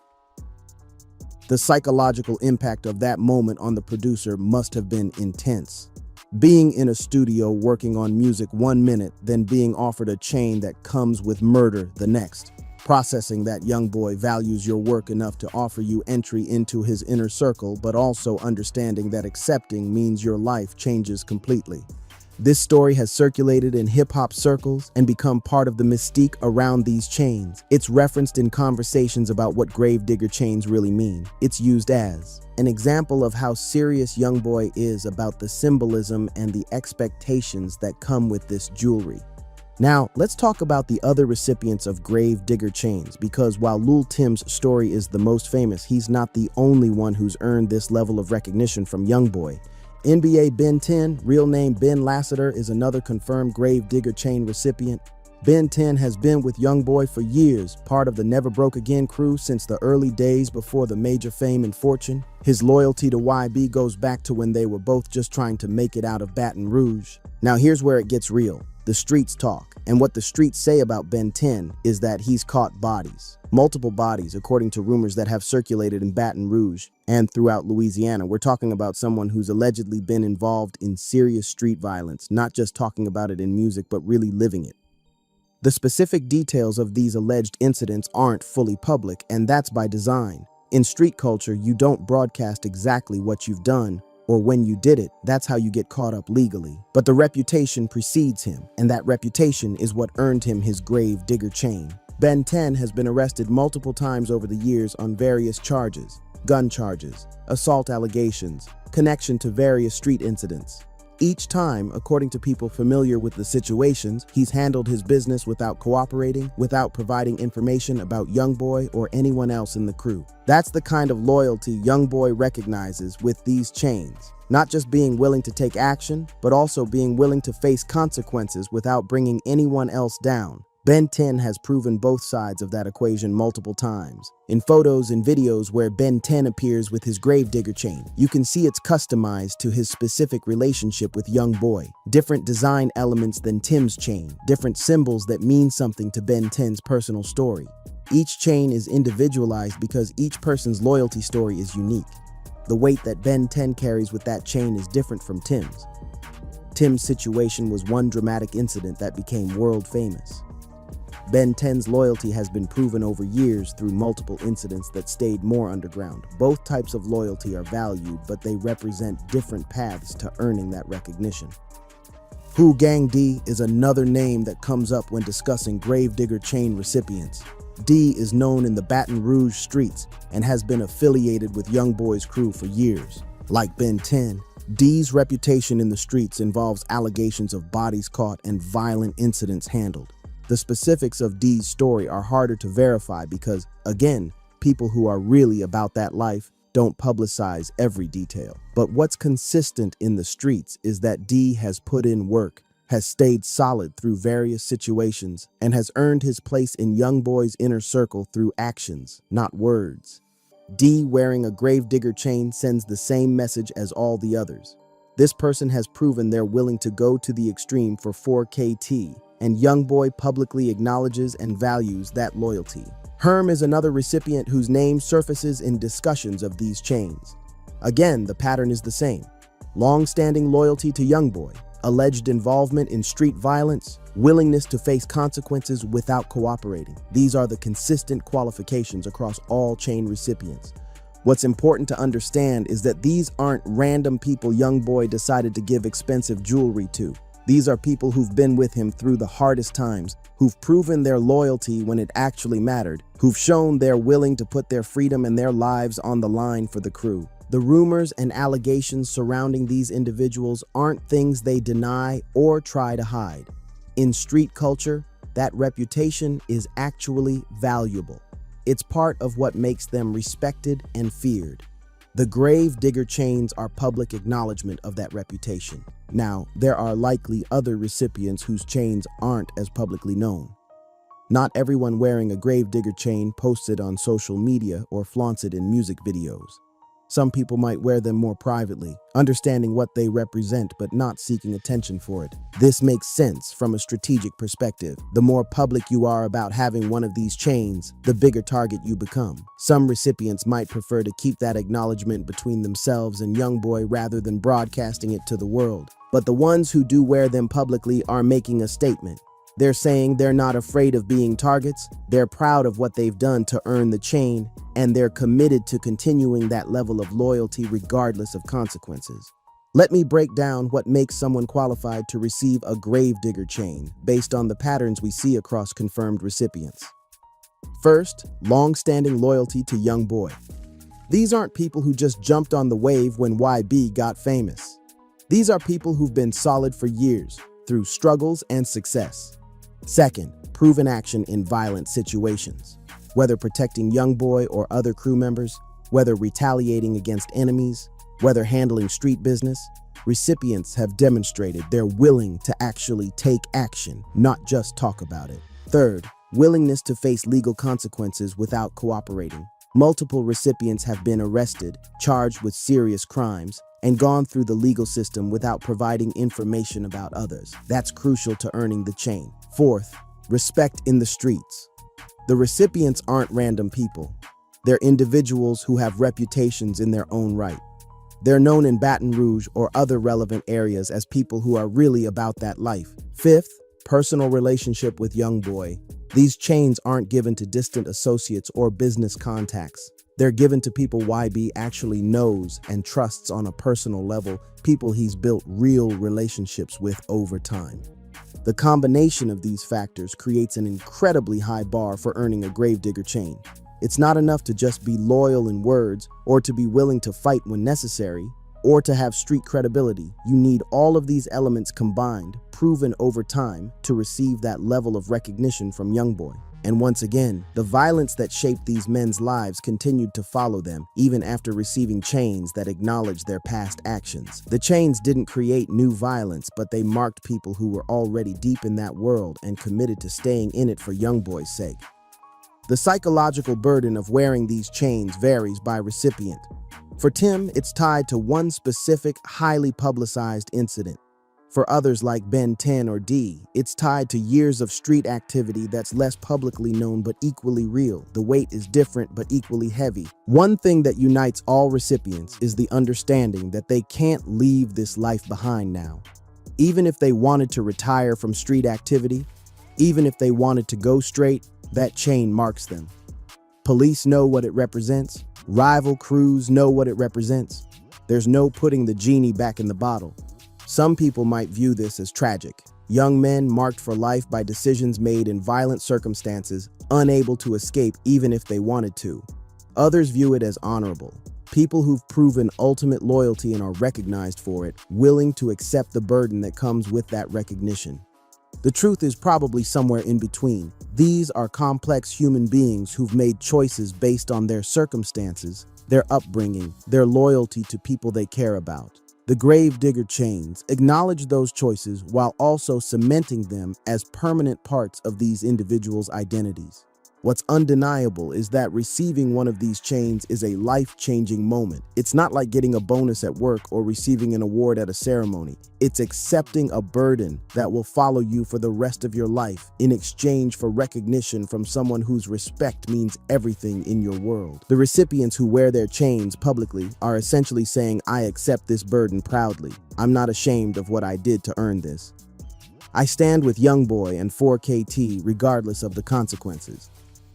S1: The psychological impact of that moment on the producer must have been intense. Being in a studio working on music 1 minute, then being offered a chain that comes with murder the next. Processing that Youngboy values your work enough to offer you entry into his inner circle, but also understanding that accepting means your life changes completely. This story has circulated in hip-hop circles and become part of the mystique around these chains. It's referenced in conversations about what gravedigger chains really mean. It's used as an example of how serious Youngboy is about the symbolism and the expectations that come with this jewelry. Now, let's talk about the other recipients of gravedigger chains, because while Lil Tim's story is the most famous, he's not the only one who's earned this level of recognition from Youngboy. NBA Ben 10, real name Ben Lassiter, is another confirmed gravedigger chain recipient. Ben 10 has been with Youngboy for years, part of the Never Broke Again crew since the early days before the major fame and fortune. His loyalty to YB goes back to when they were both just trying to make it out of Baton Rouge. Now here's where it gets real. The streets talk, and what the streets say about Ben 10 is that he's caught bodies. Multiple bodies, according to rumors that have circulated in Baton Rouge and throughout Louisiana. We're talking about someone who's allegedly been involved in serious street violence, not just talking about it in music, but really living it. The specific details of these alleged incidents aren't fully public, and that's by design. In street culture, you don't broadcast exactly what you've done, or when you did it. That's how you get caught up legally. But the reputation precedes him, and that reputation is what earned him his gravedigger chain. Ben 10 has been arrested multiple times over the years on various charges: gun charges, assault allegations, connection to various street incidents. Each time, according to people familiar with the situations, he's handled his business without cooperating, without providing information about Youngboy or anyone else in the crew. That's the kind of loyalty Youngboy recognizes with these chains. Not just being willing to take action, but also being willing to face consequences without bringing anyone else down. Ben 10 has proven both sides of that equation multiple times. In photos and videos where Ben 10 appears with his gravedigger chain, you can see it's customized to his specific relationship with Youngboy. Different design elements than Tim's chain, different symbols that mean something to Ben 10's personal story. Each chain is individualized because each person's loyalty story is unique. The weight that Ben 10 carries with that chain is different from Tim's. Tim's situation was one dramatic incident that became world famous. Ben 10's loyalty has been proven over years through multiple incidents that stayed more underground. Both types of loyalty are valued, but they represent different paths to earning that recognition. Who Gang D is another name that comes up when discussing gravedigger chain recipients. D is known in the Baton Rouge streets and has been affiliated with Youngboy's crew for years. Like Ben 10, D's reputation in the streets involves allegations of bodies caught and violent incidents handled. The specifics of D's story are harder to verify because, again, people who are really about that life don't publicize every detail. But what's consistent in the streets is that D has put in work, has stayed solid through various situations, and has earned his place in Youngboy's inner circle through actions, not words. D wearing a gravedigger chain sends the same message as all the others. This person has proven they're willing to go to the extreme for 4KT, and Youngboy publicly acknowledges and values that loyalty. Herm is another recipient whose name surfaces in discussions of these chains. Again, the pattern is the same. Long-standing loyalty to Youngboy, alleged involvement in street violence, willingness to face consequences without cooperating. These are the consistent qualifications across all chain recipients. What's important to understand is that these aren't random people Youngboy decided to give expensive jewelry to. These are people who've been with him through the hardest times, who've proven their loyalty when it actually mattered, who've shown they're willing to put their freedom and their lives on the line for the crew. The rumors and allegations surrounding these individuals aren't things they deny or try to hide. In street culture, that reputation is actually valuable. It's part of what makes them respected and feared. The grave digger chains are public acknowledgement of that reputation. Now, there are likely other recipients whose chains aren't as publicly known. Not everyone wearing a grave digger chain posts it on social media or flaunts it in music videos. Some people might wear them more privately, understanding what they represent but not seeking attention for it. This makes sense from a strategic perspective. The more public you are about having one of these chains, the bigger target you become. Some recipients might prefer to keep that acknowledgement between themselves and Youngboy rather than broadcasting it to the world. But the ones who do wear them publicly are making a statement. They're saying they're not afraid of being targets, they're proud of what they've done to earn the chain, and they're committed to continuing that level of loyalty regardless of consequences. Let me break down what makes someone qualified to receive a gravedigger chain based on the patterns we see across confirmed recipients. First, long-standing loyalty to Youngboy. These aren't people who just jumped on the wave when YB got famous. These are people who've been solid for years, through struggles and success. Second, proven action in violent situations. Whether protecting Youngboy or other crew members, whether retaliating against enemies, whether handling street business, recipients have demonstrated they're willing to actually take action, not just talk about it. Third, willingness to face legal consequences without cooperating. Multiple recipients have been arrested, charged with serious crimes, and gone through the legal system without providing information about others. That's crucial to earning the chain. Fourth, respect in the streets. The recipients aren't random people. They're individuals who have reputations in their own right. They're known in Baton Rouge or other relevant areas as people who are really about that life. Fifth, personal relationship with Youngboy. These chains aren't given to distant associates or business contacts. They're given to people YB actually knows and trusts on a personal level, people he's built real relationships with over time. The combination of these factors creates an incredibly high bar for earning a gravedigger chain. It's not enough to just be loyal in words or to be willing to fight when necessary or to have street credibility. You need all of these elements combined, proven over time, to receive that level of recognition from Youngboy. And once again, the violence that shaped these men's lives continued to follow them, even after receiving chains that acknowledged their past actions. The chains didn't create new violence, but they marked people who were already deep in that world and committed to staying in it for Youngboy's sake. The psychological burden of wearing these chains varies by recipient. For Tim, it's tied to one specific, highly publicized incident. For others like Ben 10 or D, it's tied to years of street activity that's less publicly known but equally real. The weight is different but equally heavy. One thing that unites all recipients is the understanding that they can't leave this life behind now. Even if they wanted to retire from street activity, even if they wanted to go straight, that chain marks them. Police know what it represents. Rival crews know what it represents. There's no putting the genie back in the bottle. Some people might view this as tragic. Young men marked for life by decisions made in violent circumstances, unable to escape even if they wanted to. Others view it as honorable. People who've proven ultimate loyalty and are recognized for it, willing to accept the burden that comes with that recognition. The truth is probably somewhere in between. These are complex human beings who've made choices based on their circumstances, their upbringing, their loyalty to people they care about. The gravedigger chains acknowledge those choices while also cementing them as permanent parts of these individuals' identities. What's undeniable is that receiving one of these chains is a life-changing moment. It's not like getting a bonus at work or receiving an award at a ceremony. It's accepting a burden that will follow you for the rest of your life in exchange for recognition from someone whose respect means everything in your world. The recipients who wear their chains publicly are essentially saying, "I accept this burden proudly. I'm not ashamed of what I did to earn this. I stand with Youngboy and 4KT regardless of the consequences."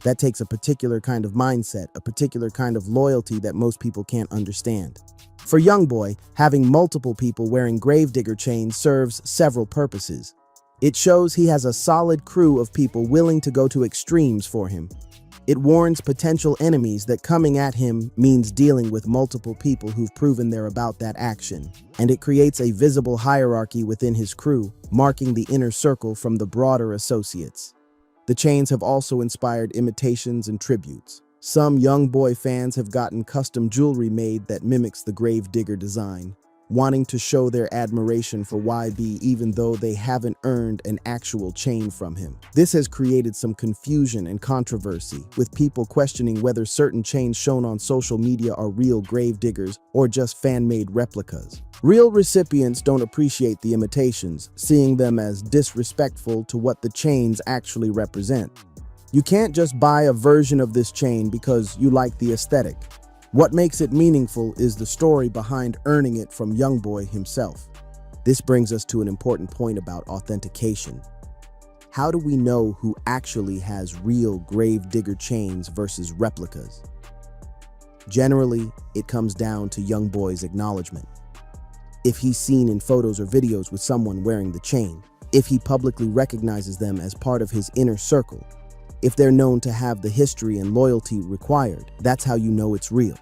S1: That takes a particular kind of mindset, a particular kind of loyalty that most people can't understand. For Youngboy, having multiple people wearing gravedigger chains serves several purposes. It shows he has a solid crew of people willing to go to extremes for him. It warns potential enemies that coming at him means dealing with multiple people who've proven they're about that action. And it creates a visible hierarchy within his crew, marking the inner circle from the broader associates. The chains have also inspired imitations and tributes. Some Youngboy fans have gotten custom jewelry made that mimics the gravedigger design, wanting to show their admiration for YB even though they haven't earned an actual chain from him. This has created some confusion and controversy, with people questioning whether certain chains shown on social media are real gravediggers or just fan-made replicas. Real recipients don't appreciate the imitations, seeing them as disrespectful to what the chains actually represent. You can't just buy a version of this chain because you like the aesthetic. What makes it meaningful is the story behind earning it from Youngboy himself. This brings us to an important point about authentication. How do we know who actually has real gravedigger chains versus replicas? Generally, it comes down to Youngboy's acknowledgement. If he's seen in photos or videos with someone wearing the chain, if he publicly recognizes them as part of his inner circle, if they're known to have the history and loyalty required, that's how you know it's real.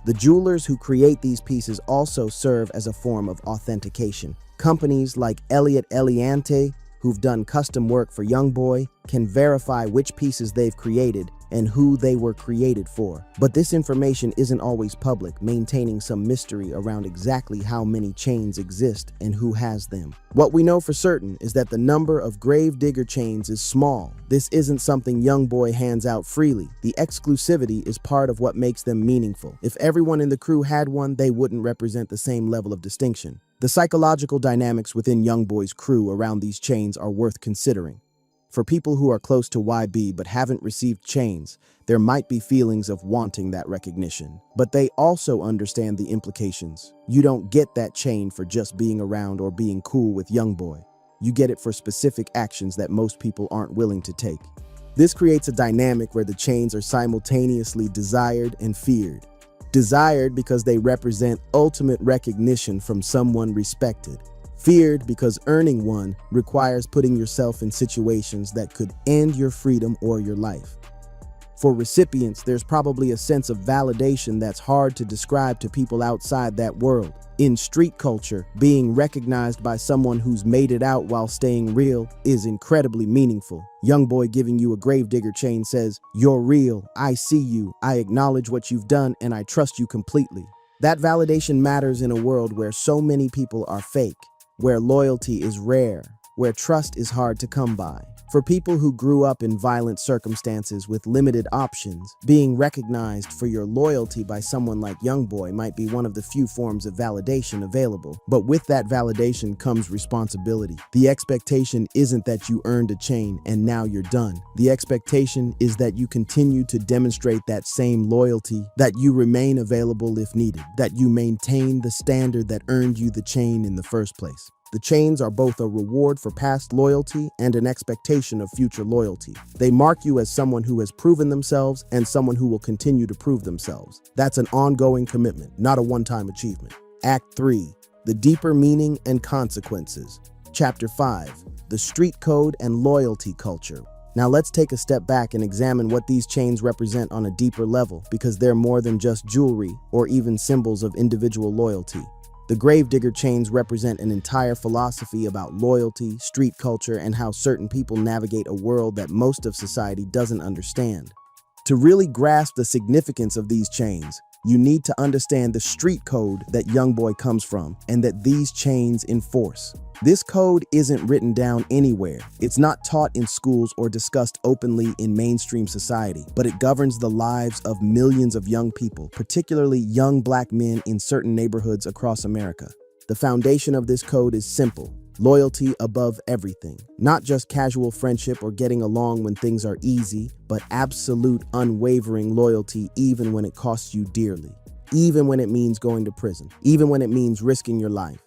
S1: The jewelers who create these pieces also serve as a form of authentication. Companies like Elliott Eliante, who've done custom work for Youngboy, can verify which pieces they've created and who they were created for. But this information isn't always public, maintaining some mystery around exactly how many chains exist and who has them. What we know for certain is that the number of gravedigger chains is small. This isn't something Youngboy hands out freely. The exclusivity is part of what makes them meaningful. If everyone in the crew had one, they wouldn't represent the same level of distinction. The psychological dynamics within Youngboy's crew around these chains are worth considering. For people who are close to YB but haven't received chains, there might be feelings of wanting that recognition. But they also understand the implications. You don't get that chain for just being around or being cool with Youngboy. You get it for specific actions that most people aren't willing to take. This creates a dynamic where the chains are simultaneously desired and feared. Desired because they represent ultimate recognition from someone respected. Feared because earning one requires putting yourself in situations that could end your freedom or your life. For recipients, there's probably a sense of validation that's hard to describe to people outside that world. In street culture, being recognized by someone who's made it out while staying real is incredibly meaningful. Youngboy giving you a gravedigger chain says, "You're real, I see you, I acknowledge what you've done, and I trust you completely." That validation matters in a world where so many people are fake, where loyalty is rare, where trust is hard to come by. For people who grew up in violent circumstances with limited options, being recognized for your loyalty by someone like Youngboy might be one of the few forms of validation available. But with that validation comes responsibility. The expectation isn't that you earned a chain and now you're done. The expectation is that you continue to demonstrate that same loyalty, that you remain available if needed, that you maintain the standard that earned you the chain in the first place. The chains are both a reward for past loyalty and an expectation of future loyalty. They mark you as someone who has proven themselves and someone who will continue to prove themselves. That's an ongoing commitment, not a one-time achievement. Act 3, the deeper meaning and consequences. Chapter 5, the street code and loyalty culture. Now let's take a step back and examine what these chains represent on a deeper level, because they're more than just jewelry or even symbols of individual loyalty. The gravedigger chains represent an entire philosophy about loyalty, street culture, and how certain people navigate a world that most of society doesn't understand. To really grasp the significance of these chains, you need to understand the street code that Youngboy comes from and that these chains enforce. This code isn't written down anywhere. It's not taught in schools or discussed openly in mainstream society, but it governs the lives of millions of young people, particularly young black men in certain neighborhoods across America. The foundation of this code is simple: loyalty above everything. Not just casual friendship or getting along when things are easy, but absolute, unwavering loyalty even when it costs you dearly. Even when it means going to prison. Even when it means risking your life.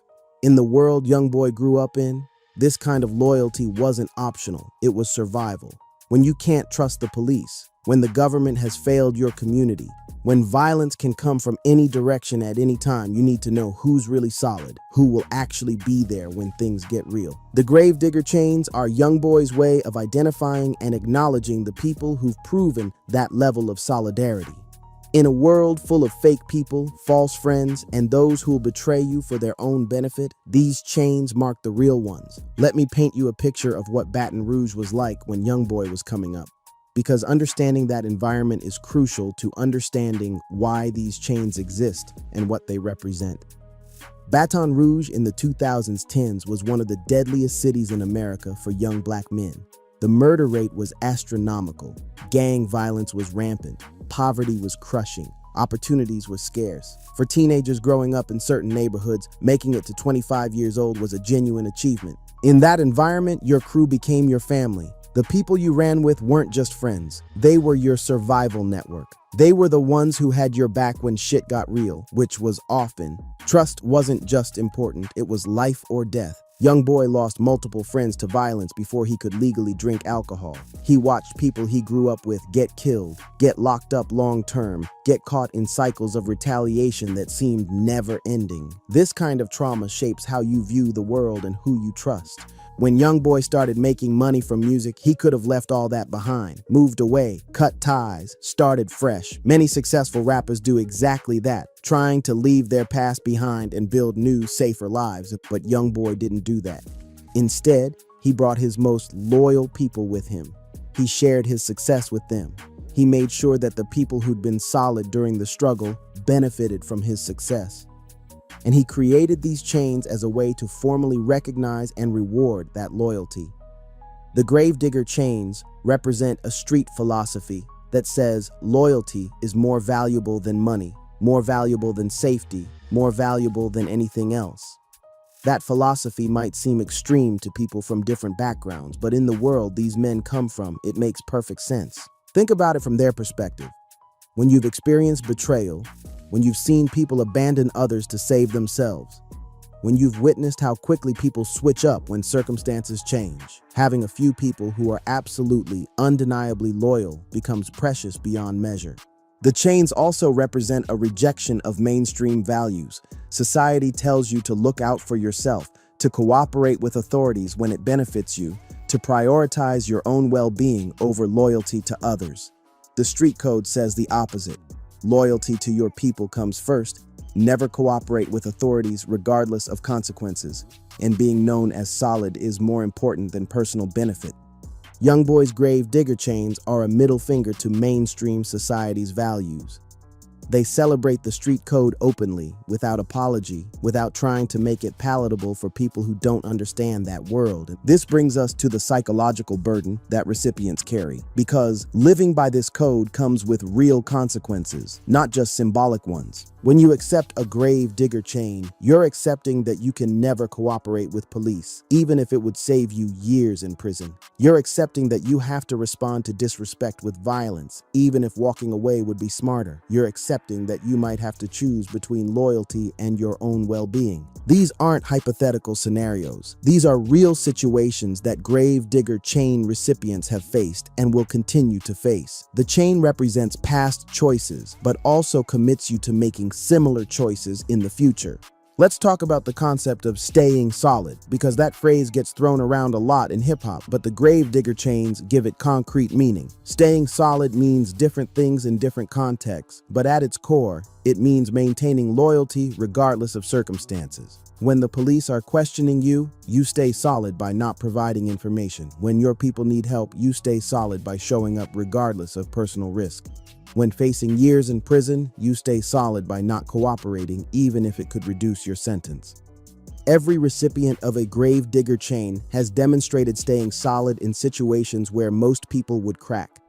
S1: In the world Youngboy grew up in, this kind of loyalty wasn't optional, it was survival. When you can't trust the police, when the government has failed your community, when violence can come from any direction at any time, you need to know who's really solid, who will actually be there when things get real. The Gravedigger chains are Youngboy's way of identifying and acknowledging the people who've proven that level of solidarity. In a world full of fake people, false friends, and those who will betray you for their own benefit, these chains mark the real ones. Let me paint you a picture of what Baton Rouge was like when Youngboy was coming up, because understanding that environment is crucial to understanding why these chains exist and what they represent. Baton Rouge in the 2010s was one of the deadliest cities in America for young black men. The murder rate was astronomical, gang violence was rampant, poverty was crushing, opportunities were scarce. For teenagers growing up in certain neighborhoods, making it to 25 years old was a genuine achievement. In that environment, your crew became your family. The people you ran with weren't just friends, they were your survival network. They were the ones who had your back when shit got real, which was often. Trust wasn't just important, it was life or death. Youngboy lost multiple friends to violence before he could legally drink alcohol. He watched people he grew up with get killed, get locked up long-term, get caught in cycles of retaliation that seemed never ending. This kind of trauma shapes how you view the world and who you trust. When Youngboy started making money from music, he could have left all that behind, moved away, cut ties, started fresh. Many successful rappers do exactly that, trying to leave their past behind and build new, safer lives, but Youngboy didn't do that. Instead, he brought his most loyal people with him. He shared his success with them. He made sure that the people who'd been solid during the struggle benefited from his success. And he created these chains as a way to formally recognize and reward that loyalty. The Gravedigger chains represent a street philosophy that says loyalty is more valuable than money, more valuable than safety, more valuable than anything else. That philosophy might seem extreme to people from different backgrounds, but in the world these men come from, it makes perfect sense. Think about it from their perspective. When you've experienced betrayal, when you've seen people abandon others to save themselves, when you've witnessed how quickly people switch up when circumstances change, having a few people who are absolutely, undeniably loyal becomes precious beyond measure. The chains also represent a rejection of mainstream values. Society tells you to look out for yourself, to cooperate with authorities when it benefits you, to prioritize your own well-being over loyalty to others. The street code says the opposite. Loyalty to your people comes first. Never cooperate with authorities regardless of consequences. And being known as solid is more important than personal benefit. Youngboy's Gravedigger chains are a middle finger to mainstream society's values. They celebrate the street code openly, without apology, without trying to make it palatable for people who don't understand that world. This brings us to the psychological burden that recipients carry, because living by this code comes with real consequences, not just symbolic ones. When you accept a Gravedigger chain, you're accepting that you can never cooperate with police, even if it would save you years in prison. You're accepting that you have to respond to disrespect with violence, even if walking away would be smarter. You're accepting that you might have to choose between loyalty and your own well-being. These aren't hypothetical scenarios. These are real situations that Gravedigger chain recipients have faced and will continue to face. The chain represents past choices, but also commits you to making similar choices in the future. Let's talk about the concept of staying solid, because that phrase gets thrown around a lot in hip-hop, but the Gravedigger chains give it concrete meaning. Staying solid means different things in different contexts, but at its core, it means maintaining loyalty regardless of circumstances. When the police are questioning you, you stay solid by not providing information. When your people need help, you stay solid by showing up regardless of personal risk. When facing years in prison, you stay solid by not cooperating, even if it could reduce your sentence. Every recipient of a gravedigger chain has demonstrated staying solid in situations where most people would crack.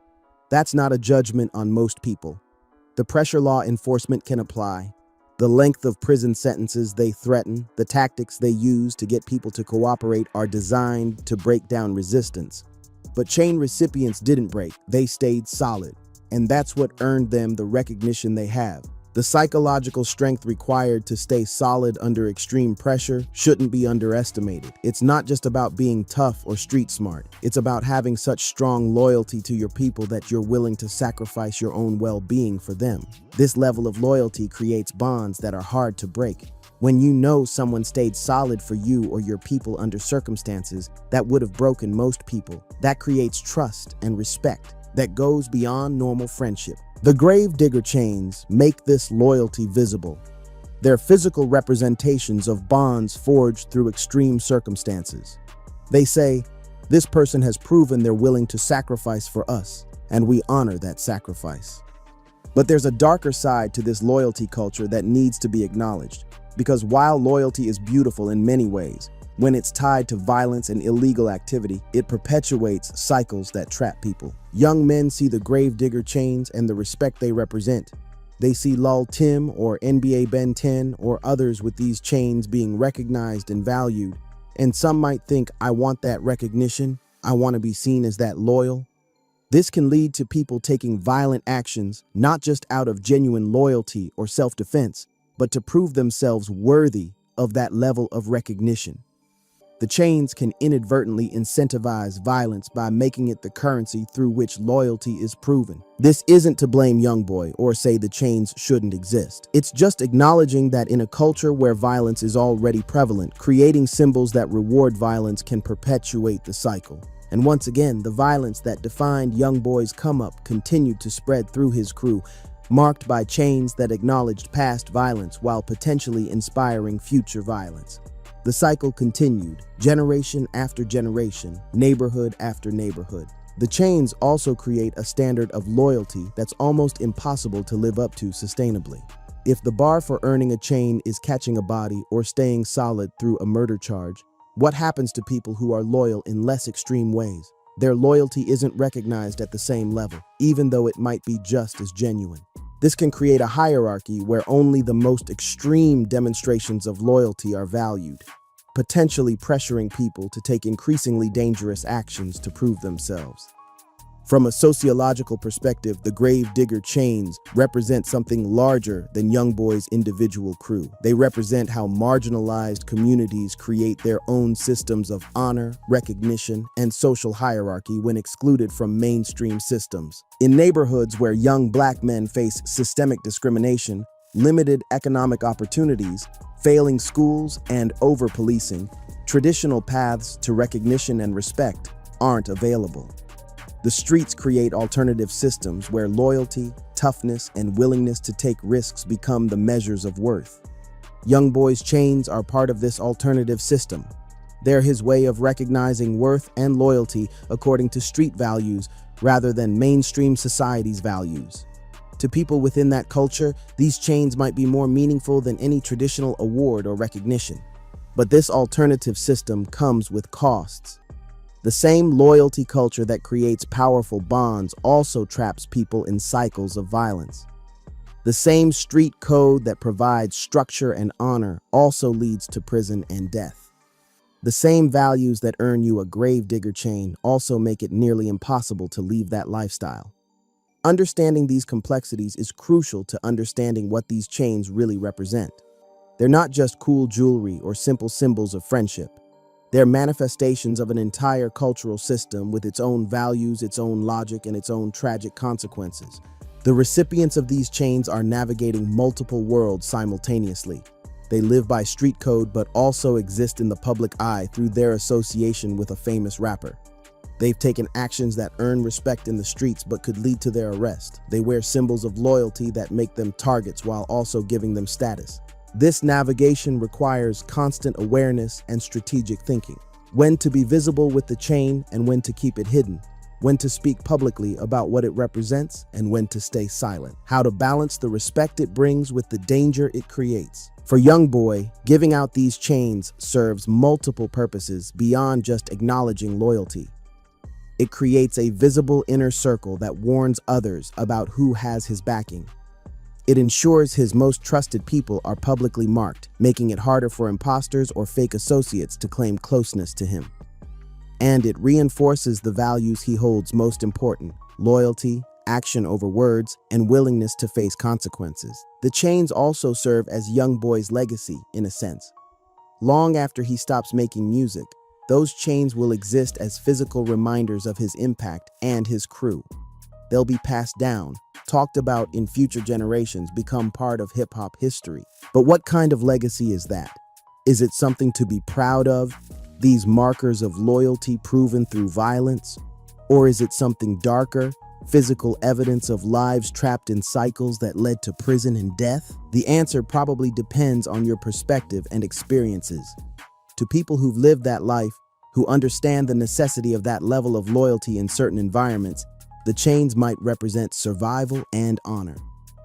S1: That's not a judgment on most people. The pressure law enforcement can apply. The length of prison sentences they threaten, the tactics they use to get people to cooperate are designed to break down resistance. But chain recipients didn't break, they stayed solid. And that's what earned them the recognition they have. The psychological strength required to stay solid under extreme pressure shouldn't be underestimated. It's not just about being tough or street smart. It's about having such strong loyalty to your people that you're willing to sacrifice your own well-being for them. This level of loyalty creates bonds that are hard to break. When you know someone stayed solid for you or your people under circumstances that would have broken most people, that creates trust and respect that goes beyond normal friendship. The gravedigger chains make this loyalty visible. They're physical representations of bonds forged through extreme circumstances. They say, this person has proven they're willing to sacrifice for us, and we honor that sacrifice. But there's a darker side to this loyalty culture that needs to be acknowledged, because while loyalty is beautiful in many ways, when it's tied to violence and illegal activity, it perpetuates cycles that trap people. Young men see the gravedigger chains and the respect they represent. They see Lul Tim or NBA Ben 10 or others with these chains being recognized and valued. And some might think, I want that recognition. I want to be seen as that loyal. This can lead to people taking violent actions, not just out of genuine loyalty or self-defense, but to prove themselves worthy of that level of recognition. The chains can inadvertently incentivize violence by making it the currency through which loyalty is proven. This isn't to blame Youngboy or say the chains shouldn't exist. It's just acknowledging that in a culture where violence is already prevalent, creating symbols that reward violence can perpetuate the cycle. And once again, the violence that defined Youngboy's come-up continued to spread through his crew, marked by chains that acknowledged past violence while potentially inspiring future violence. The cycle continued, generation after generation, neighborhood after neighborhood. The chains also create a standard of loyalty that's almost impossible to live up to sustainably. If the bar for earning a chain is catching a body or staying solid through a murder charge, what happens to people who are loyal in less extreme ways? Their loyalty isn't recognized at the same level, even though it might be just as genuine. This can create a hierarchy where only the most extreme demonstrations of loyalty are valued, potentially pressuring people to take increasingly dangerous actions to prove themselves. From a sociological perspective, the gravedigger chains represent something larger than Youngboy's individual crew. They represent how marginalized communities create their own systems of honor, recognition, and social hierarchy when excluded from mainstream systems. In neighborhoods where young black men face systemic discrimination, limited economic opportunities, failing schools, and over-policing, traditional paths to recognition and respect aren't available. The streets create alternative systems where loyalty, toughness, and willingness to take risks become the measures of worth. Youngboy's chains are part of this alternative system. They're his way of recognizing worth and loyalty according to street values rather than mainstream society's values. To people within that culture, these chains might be more meaningful than any traditional award or recognition. But this alternative system comes with costs. The same loyalty culture that creates powerful bonds also traps people in cycles of violence. The same street code that provides structure and honor also leads to prison and death. The same values that earn you a gravedigger chain also make it nearly impossible to leave that lifestyle. Understanding these complexities is crucial to understanding what these chains really represent. They're not just cool jewelry or simple symbols of friendship. They're manifestations of an entire cultural system with its own values, its own logic, and its own tragic consequences. The recipients of these chains are navigating multiple worlds simultaneously. They live by street code but also exist in the public eye through their association with a famous rapper. They've taken actions that earn respect in the streets but could lead to their arrest. They wear symbols of loyalty that make them targets while also giving them status. This navigation requires constant awareness and strategic thinking. When to be visible with the chain and when to keep it hidden. When to speak publicly about what it represents and when to stay silent. How to balance the respect it brings with the danger it creates. For Youngboy, giving out these chains serves multiple purposes beyond just acknowledging loyalty. It creates a visible inner circle that warns others about who has his backing. It ensures his most trusted people are publicly marked, making it harder for imposters or fake associates to claim closeness to him. And it reinforces the values he holds most important: loyalty, action over words, and willingness to face consequences. The chains also serve as Youngboy's legacy, in a sense. Long after he stops making music, those chains will exist as physical reminders of his impact and his crew. They'll be passed down, talked about in future generations, become part of hip-hop history. But what kind of legacy is that? Is it something to be proud of, these markers of loyalty proven through violence? Or is it something darker, physical evidence of lives trapped in cycles that led to prison and death? The answer probably depends on your perspective and experiences. To people who've lived that life, who understand the necessity of that level of loyalty in certain environments, the chains might represent survival and honor.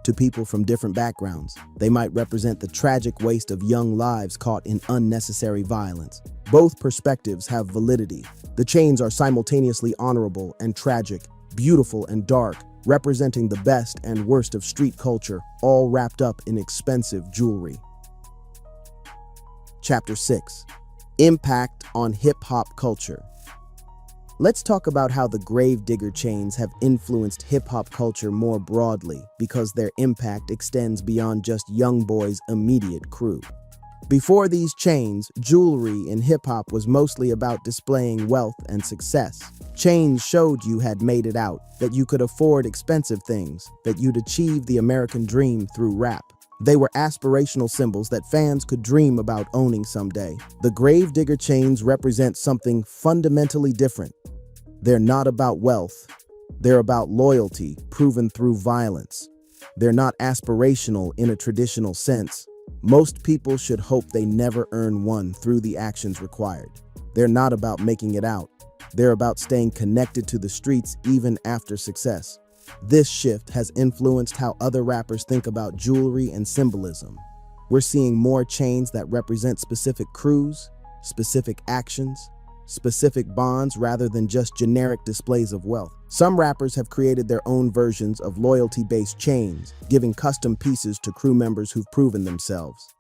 S1: To people from different backgrounds, they might represent the tragic waste of young lives caught in unnecessary violence. Both perspectives have validity. The chains are simultaneously honorable and tragic, beautiful and dark, representing the best and worst of street culture, all wrapped up in expensive jewelry. Chapter 6. Impact on hip-hop culture. Let's talk about how the Gravedigger chains have influenced hip-hop culture more broadly, because their impact extends beyond just Youngboy's immediate crew. Before these chains, jewelry in hip-hop was mostly about displaying wealth and success. Chains showed you had made it out, that you could afford expensive things, that you'd achieved the American dream through rap. They were aspirational symbols that fans could dream about owning someday. The Gravedigger chains represent something fundamentally different. They're not about wealth. They're about loyalty, proven through violence. They're not aspirational in a traditional sense. Most people should hope they never earn one through the actions required. They're not about making it out. They're about staying connected to the streets even after success. This shift has influenced how other rappers think about jewelry and symbolism. We're seeing more chains that represent specific crews, specific actions, specific bonds rather than just generic displays of wealth. Some rappers have created their own versions of loyalty-based chains, giving custom pieces to crew members who've proven themselves.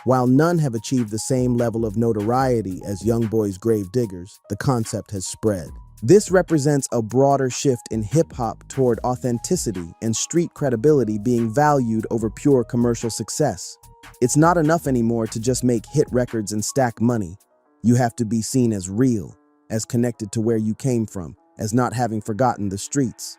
S1: While none have achieved the same level of notoriety as Youngboy's Gravediggers, the concept has spread. This represents a broader shift in hip-hop toward authenticity and street credibility being valued over pure commercial success. It's not enough anymore to just make hit records and stack money. You have to be seen as real, as connected to where you came from, as not having forgotten the streets.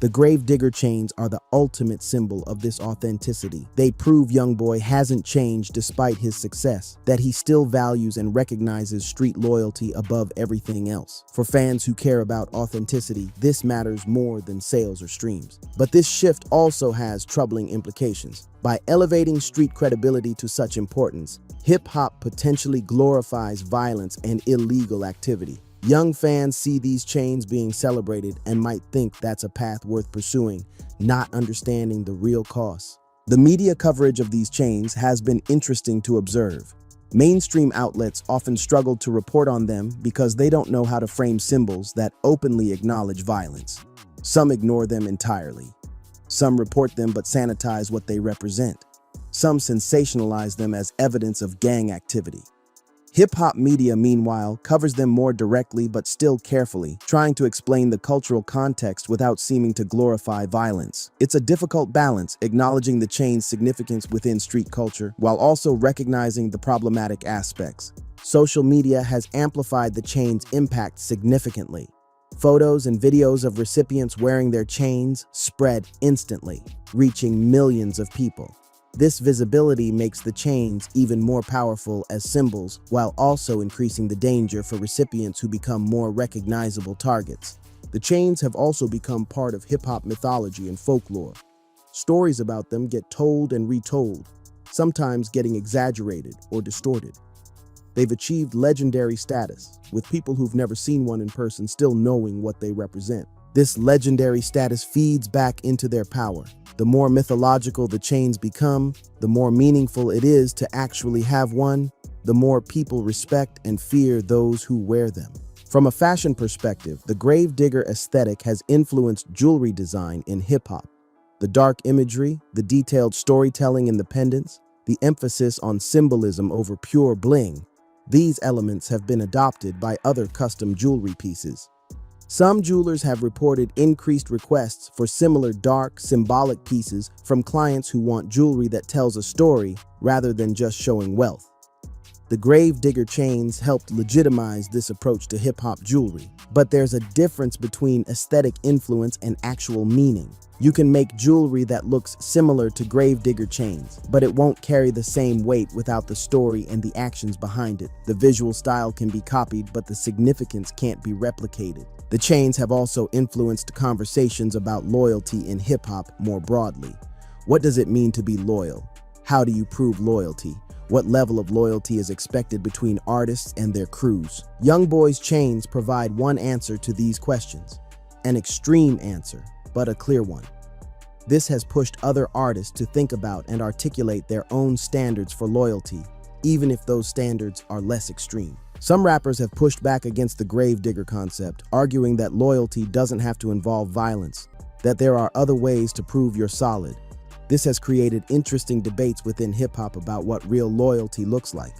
S1: The Gravedigger chains are the ultimate symbol of this authenticity. They prove Youngboy hasn't changed despite his success, that he still values and recognizes street loyalty above everything else. For fans who care about authenticity, this matters more than sales or streams. But this shift also has troubling implications. By elevating street credibility to such importance, hip-hop potentially glorifies violence and illegal activity. Young fans see these chains being celebrated and might think that's a path worth pursuing, not understanding the real costs. The media coverage of these chains has been interesting to observe. Mainstream outlets often struggle to report on them because they don't know how to frame symbols that openly acknowledge violence. Some ignore them entirely. Some report them but sanitize what they represent. Some sensationalize them as evidence of gang activity. Hip-hop media, meanwhile, covers them more directly but still carefully, trying to explain the cultural context without seeming to glorify violence. It's a difficult balance, acknowledging the chain's significance within street culture while also recognizing the problematic aspects. Social media has amplified the chain's impact significantly. Photos and videos of recipients wearing their chains spread instantly, reaching millions of people. This visibility makes the chains even more powerful as symbols, while also increasing the danger for recipients who become more recognizable targets. The chains have also become part of hip-hop mythology and folklore. Stories about them get told and retold, sometimes getting exaggerated or distorted. They've achieved legendary status, with people who've never seen one in person still knowing what they represent. This legendary status feeds back into their power. The more mythological the chains become, the more meaningful it is to actually have one, the more people respect and fear those who wear them. From a fashion perspective, the gravedigger aesthetic has influenced jewelry design in hip-hop. The dark imagery, the detailed storytelling in the pendants, the emphasis on symbolism over pure bling, these elements have been adopted by other custom jewelry pieces. Some jewelers have reported increased requests for similar dark, symbolic pieces from clients who want jewelry that tells a story rather than just showing wealth. The gravedigger chains helped legitimize this approach to hip-hop jewelry. But there's a difference between aesthetic influence and actual meaning. You can make jewelry that looks similar to gravedigger chains, but it won't carry the same weight without the story and the actions behind it. The visual style can be copied, but the significance can't be replicated. The chains have also influenced conversations about loyalty in hip-hop more broadly. What does it mean to be loyal? How do you prove loyalty? What level of loyalty is expected between artists and their crews? Youngboy's chains provide one answer to these questions. An extreme answer, but a clear one. This has pushed other artists to think about and articulate their own standards for loyalty, even if those standards are less extreme. Some rappers have pushed back against the gravedigger concept, arguing that loyalty doesn't have to involve violence, that there are other ways to prove you're solid. This has created interesting debates within hip-hop about what real loyalty looks like.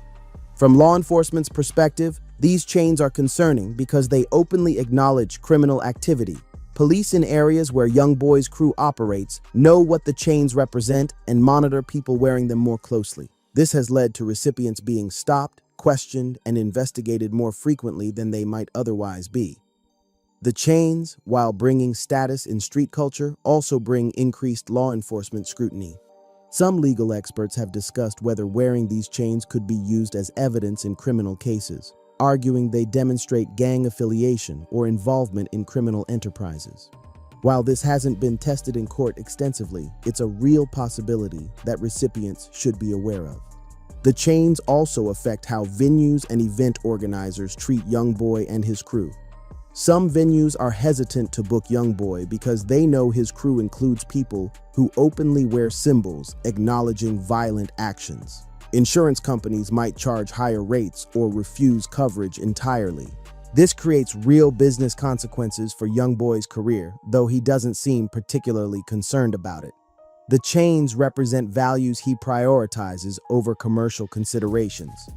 S1: From law enforcement's perspective, these chains are concerning because they openly acknowledge criminal activity. Police in areas where Youngboy's crew operates know what the chains represent and monitor people wearing them more closely. This has led to recipients being stopped, questioned, and investigated more frequently than they might otherwise be. The chains, while bringing status in street culture, also bring increased law enforcement scrutiny. Some legal experts have discussed whether wearing these chains could be used as evidence in criminal cases, arguing they demonstrate gang affiliation or involvement in criminal enterprises. While this hasn't been tested in court extensively, it's a real possibility that recipients should be aware of. The chains also affect how venues and event organizers treat Youngboy and his crew. Some venues are hesitant to book Youngboy because they know his crew includes people who openly wear symbols acknowledging violent actions. Insurance companies might charge higher rates or refuse coverage entirely. This creates real business consequences for Youngboy's career, though he doesn't seem particularly concerned about it. The chains represent values he prioritizes over commercial considerations.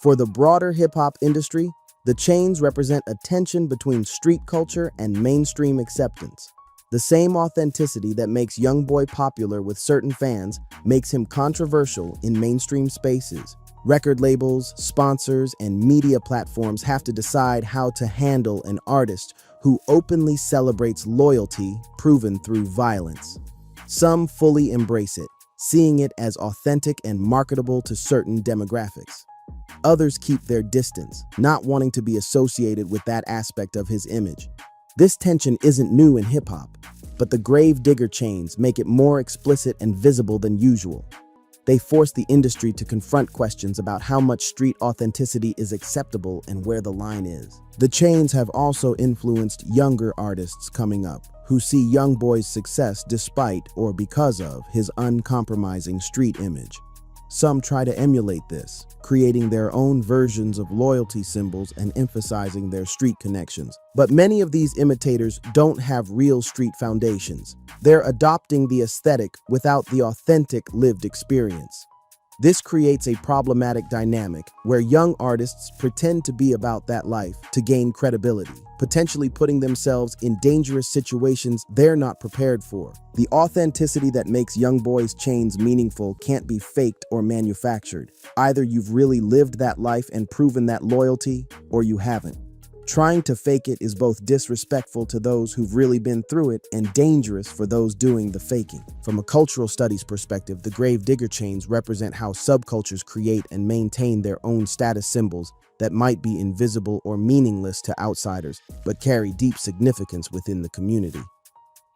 S1: For the broader hip-hop industry, the chains represent a tension between street culture and mainstream acceptance. The same authenticity that makes Youngboy popular with certain fans makes him controversial in mainstream spaces. Record labels, sponsors, and media platforms have to decide how to handle an artist who openly celebrates loyalty proven through violence. Some fully embrace it, seeing it as authentic and marketable to certain demographics. Others keep their distance, not wanting to be associated with that aspect of his image. This tension isn't new in hip-hop, but the gravedigger chains make it more explicit and visible than usual. They force the industry to confront questions about how much street authenticity is acceptable and where the line is. The chains have also influenced younger artists coming up, who see Youngboy's success despite or because of his uncompromising street image. Some try to emulate this, creating their own versions of loyalty symbols and emphasizing their street connections. But many of these imitators don't have real street foundations. They're adopting the aesthetic without the authentic lived experience. This creates a problematic dynamic where young artists pretend to be about that life to gain credibility, potentially putting themselves in dangerous situations they're not prepared for. The authenticity that makes Youngboy's chains meaningful can't be faked or manufactured. Either you've really lived that life and proven that loyalty, or you haven't. Trying to fake it is both disrespectful to those who've really been through it and dangerous for those doing the faking. From a cultural studies perspective, the gravedigger chains represent how subcultures create and maintain their own status symbols that might be invisible or meaningless to outsiders, but carry deep significance within the community.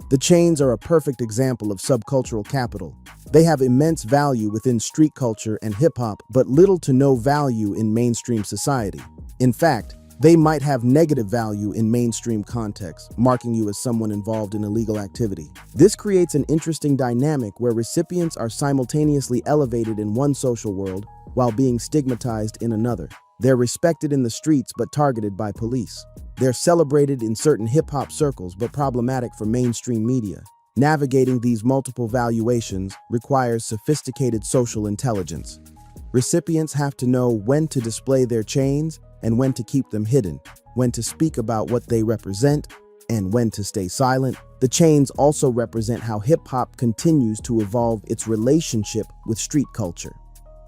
S1: The chains are a perfect example of subcultural capital. They have immense value within street culture and hip-hop, but little to no value in mainstream society. In fact, They might have negative value in mainstream context, marking you as someone involved in illegal activity. This creates an interesting dynamic where recipients are simultaneously elevated in one social world while being stigmatized in another. They're respected in the streets but targeted by police. They're celebrated in certain hip-hop circles but problematic for mainstream media. Navigating these multiple valuations requires sophisticated social intelligence. Recipients have to know when to display their chains and when to keep them hidden, when to speak about what they represent, and when to stay silent. The chains also represent how hip-hop continues to evolve its relationship with street culture.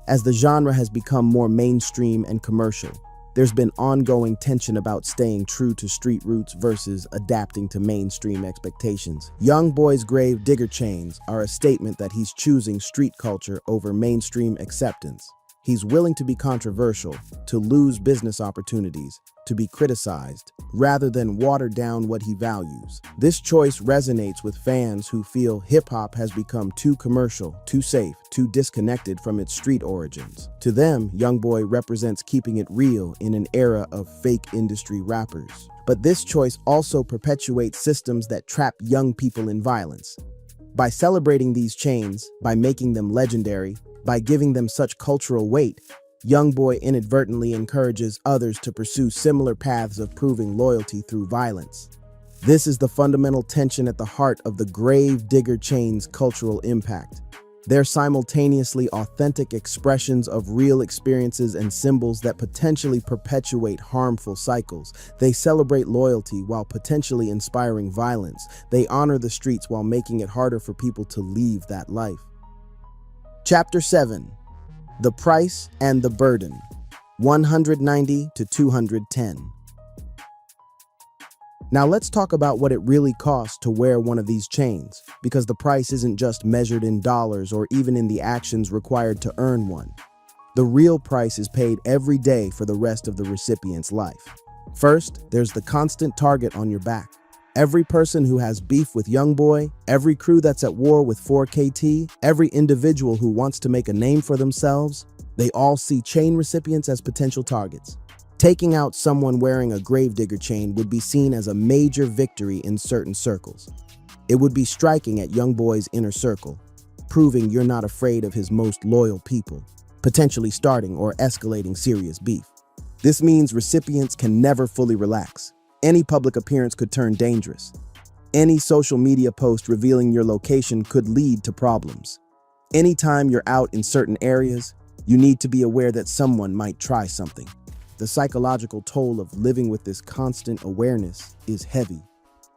S1: As the genre has become more mainstream and commercial, there's been ongoing tension about staying true to street roots versus adapting to mainstream expectations. Youngboy's grave digger chains are a statement that he's choosing street culture over mainstream acceptance. He's willing to be controversial, to lose business opportunities, to be criticized, rather than water down what he values. This choice resonates with fans who feel hip-hop has become too commercial, too safe, too disconnected from its street origins. To them, Youngboy represents keeping it real in an era of fake industry rappers. But this choice also perpetuates systems that trap young people in violence. By celebrating these chains, by making them legendary, by giving them such cultural weight, Youngboy inadvertently encourages others to pursue similar paths of proving loyalty through violence. This is the fundamental tension at the heart of the grave digger chain's cultural impact. They're simultaneously authentic expressions of real experiences and symbols that potentially perpetuate harmful cycles. They celebrate loyalty while potentially inspiring violence. They honor the streets while making it harder for people to leave that life. Chapter 7. The Price and the Burden. 190 to 210. Now let's talk about what it really costs to wear one of these chains, because the price isn't just measured in dollars or even in the actions required to earn one. The real price is paid every day for the rest of the recipient's life. First, there's the constant target on your back. Every person who has beef with Youngboy, every crew that's at war with 4KT, every individual who wants to make a name for themselves, they all see chain recipients as potential targets. Taking out someone wearing a gravedigger chain would be seen as a major victory in certain circles. It would be striking at Youngboy's inner circle, proving you're not afraid of his most loyal people, potentially starting or escalating serious beef. This means recipients can never fully relax. Any public appearance could turn dangerous. Any social media post revealing your location could lead to problems. Anytime you're out in certain areas, you need to be aware that someone might try something. The psychological toll of living with this constant awareness is heavy.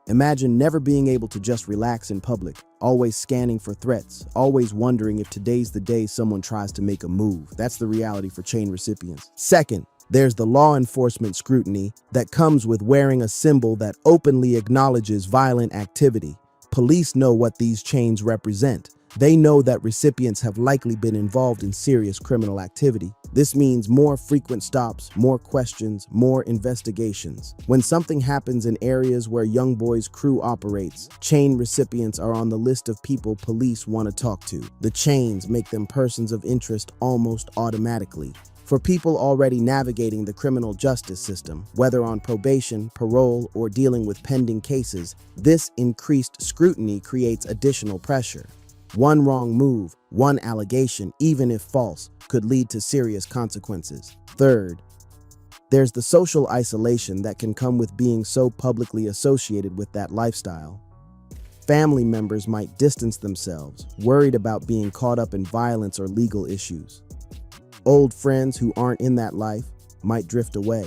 S1: Imagine never being able to just relax in public, always scanning for threats, always wondering if today's the day someone tries to make a move. That's the reality for chain recipients. Second, there's the law enforcement scrutiny that comes with wearing a symbol that openly acknowledges violent activity. Police know what these chains represent. They know that recipients have likely been involved in serious criminal activity. This means more frequent stops, more questions, more investigations. When something happens in areas where Youngboy's crew operates, chain recipients are on the list of people police want to talk to. The chains make them persons of interest almost automatically. For people already navigating the criminal justice system, whether on probation, parole, or dealing with pending cases, this increased scrutiny creates additional pressure. One wrong move, one allegation, even if false, could lead to serious consequences. Third, there's the social isolation that can come with being so publicly associated with that lifestyle. Family members might distance themselves, worried about being caught up in violence or legal issues. Old friends who aren't in that life might drift away.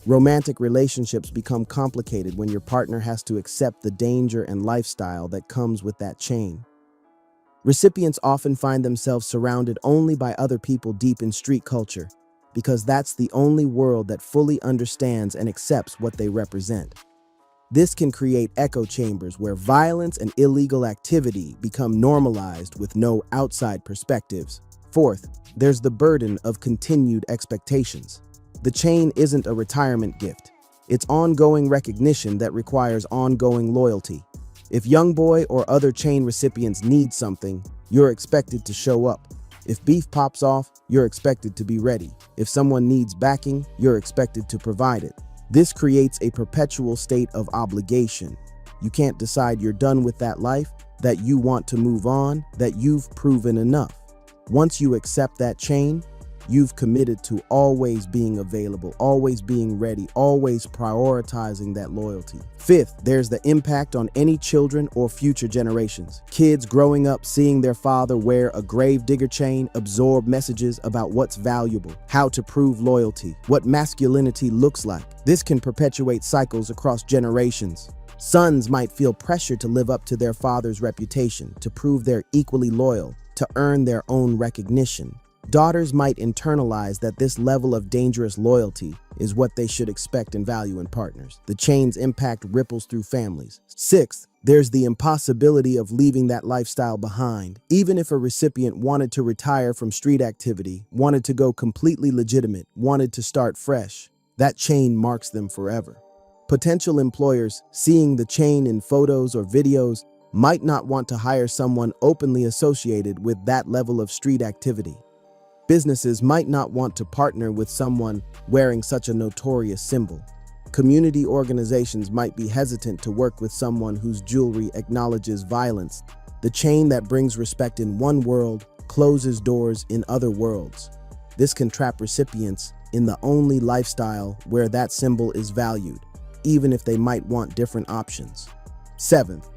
S1: Romantic relationships become complicated when your partner has to accept the danger and lifestyle that comes with that chain. Recipients often find themselves surrounded only by other people deep in street culture, because that's the only world that fully understands and accepts what they represent. This can create echo chambers where violence and illegal activity become normalized with no outside perspectives. Fourth, there's the burden of continued expectations. The chain isn't a retirement gift. It's ongoing recognition that requires ongoing loyalty. If Youngboy or other chain recipients need something, you're expected to show up. If beef pops off, you're expected to be ready. If someone needs backing, you're expected to provide it. This creates a perpetual state of obligation. You can't decide you're done with that life, that you want to move on, that you've proven enough. Once you accept that chain, you've committed to always being available, always being ready, always prioritizing that loyalty. Fifth, there's the impact on any children or future generations. Kids growing up seeing their father wear a grave digger chain absorb messages about what's valuable, how to prove loyalty, what masculinity looks like. This can perpetuate cycles across generations. Sons might feel pressure to live up to their father's reputation, to prove they're equally loyal, to earn their own recognition. Daughters might internalize that this level of dangerous loyalty is what they should expect and value in partners. The chain's impact ripples through families. Sixth, there's the impossibility of leaving that lifestyle behind. Even if a recipient wanted to retire from street activity, wanted to go completely legitimate, wanted to start fresh, that chain marks them forever. Potential employers, seeing the chain in photos or videos, might not want to hire someone openly associated with that level of street activity. Businesses might not want to partner with someone wearing such a notorious symbol. Community organizations might be hesitant to work with someone whose jewelry acknowledges violence. The chain that brings respect in one world closes doors in other worlds. This can trap recipients in the only lifestyle where that symbol is valued, even if they might want different options. Seventh,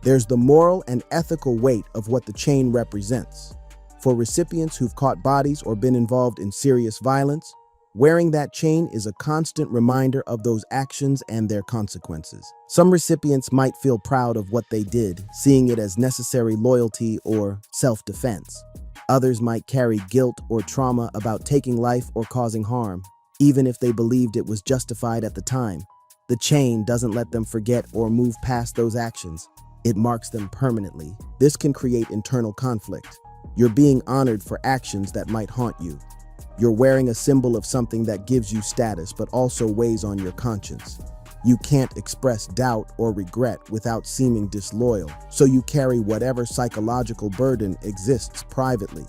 S1: there's the moral and ethical weight of what the chain represents. For recipients who've caught bodies or been involved in serious violence, wearing that chain is a constant reminder of those actions and their consequences. Some recipients might feel proud of what they did, seeing it as necessary loyalty or self-defense. Others might carry guilt or trauma about taking life or causing harm, even if they believed it was justified at the time. The chain doesn't let them forget or move past those actions. It marks them permanently. This can create internal conflict. You're being honored for actions that might haunt you. You're wearing a symbol of something that gives you status but also weighs on your conscience. You can't express doubt or regret without seeming disloyal, so you carry whatever psychological burden exists privately.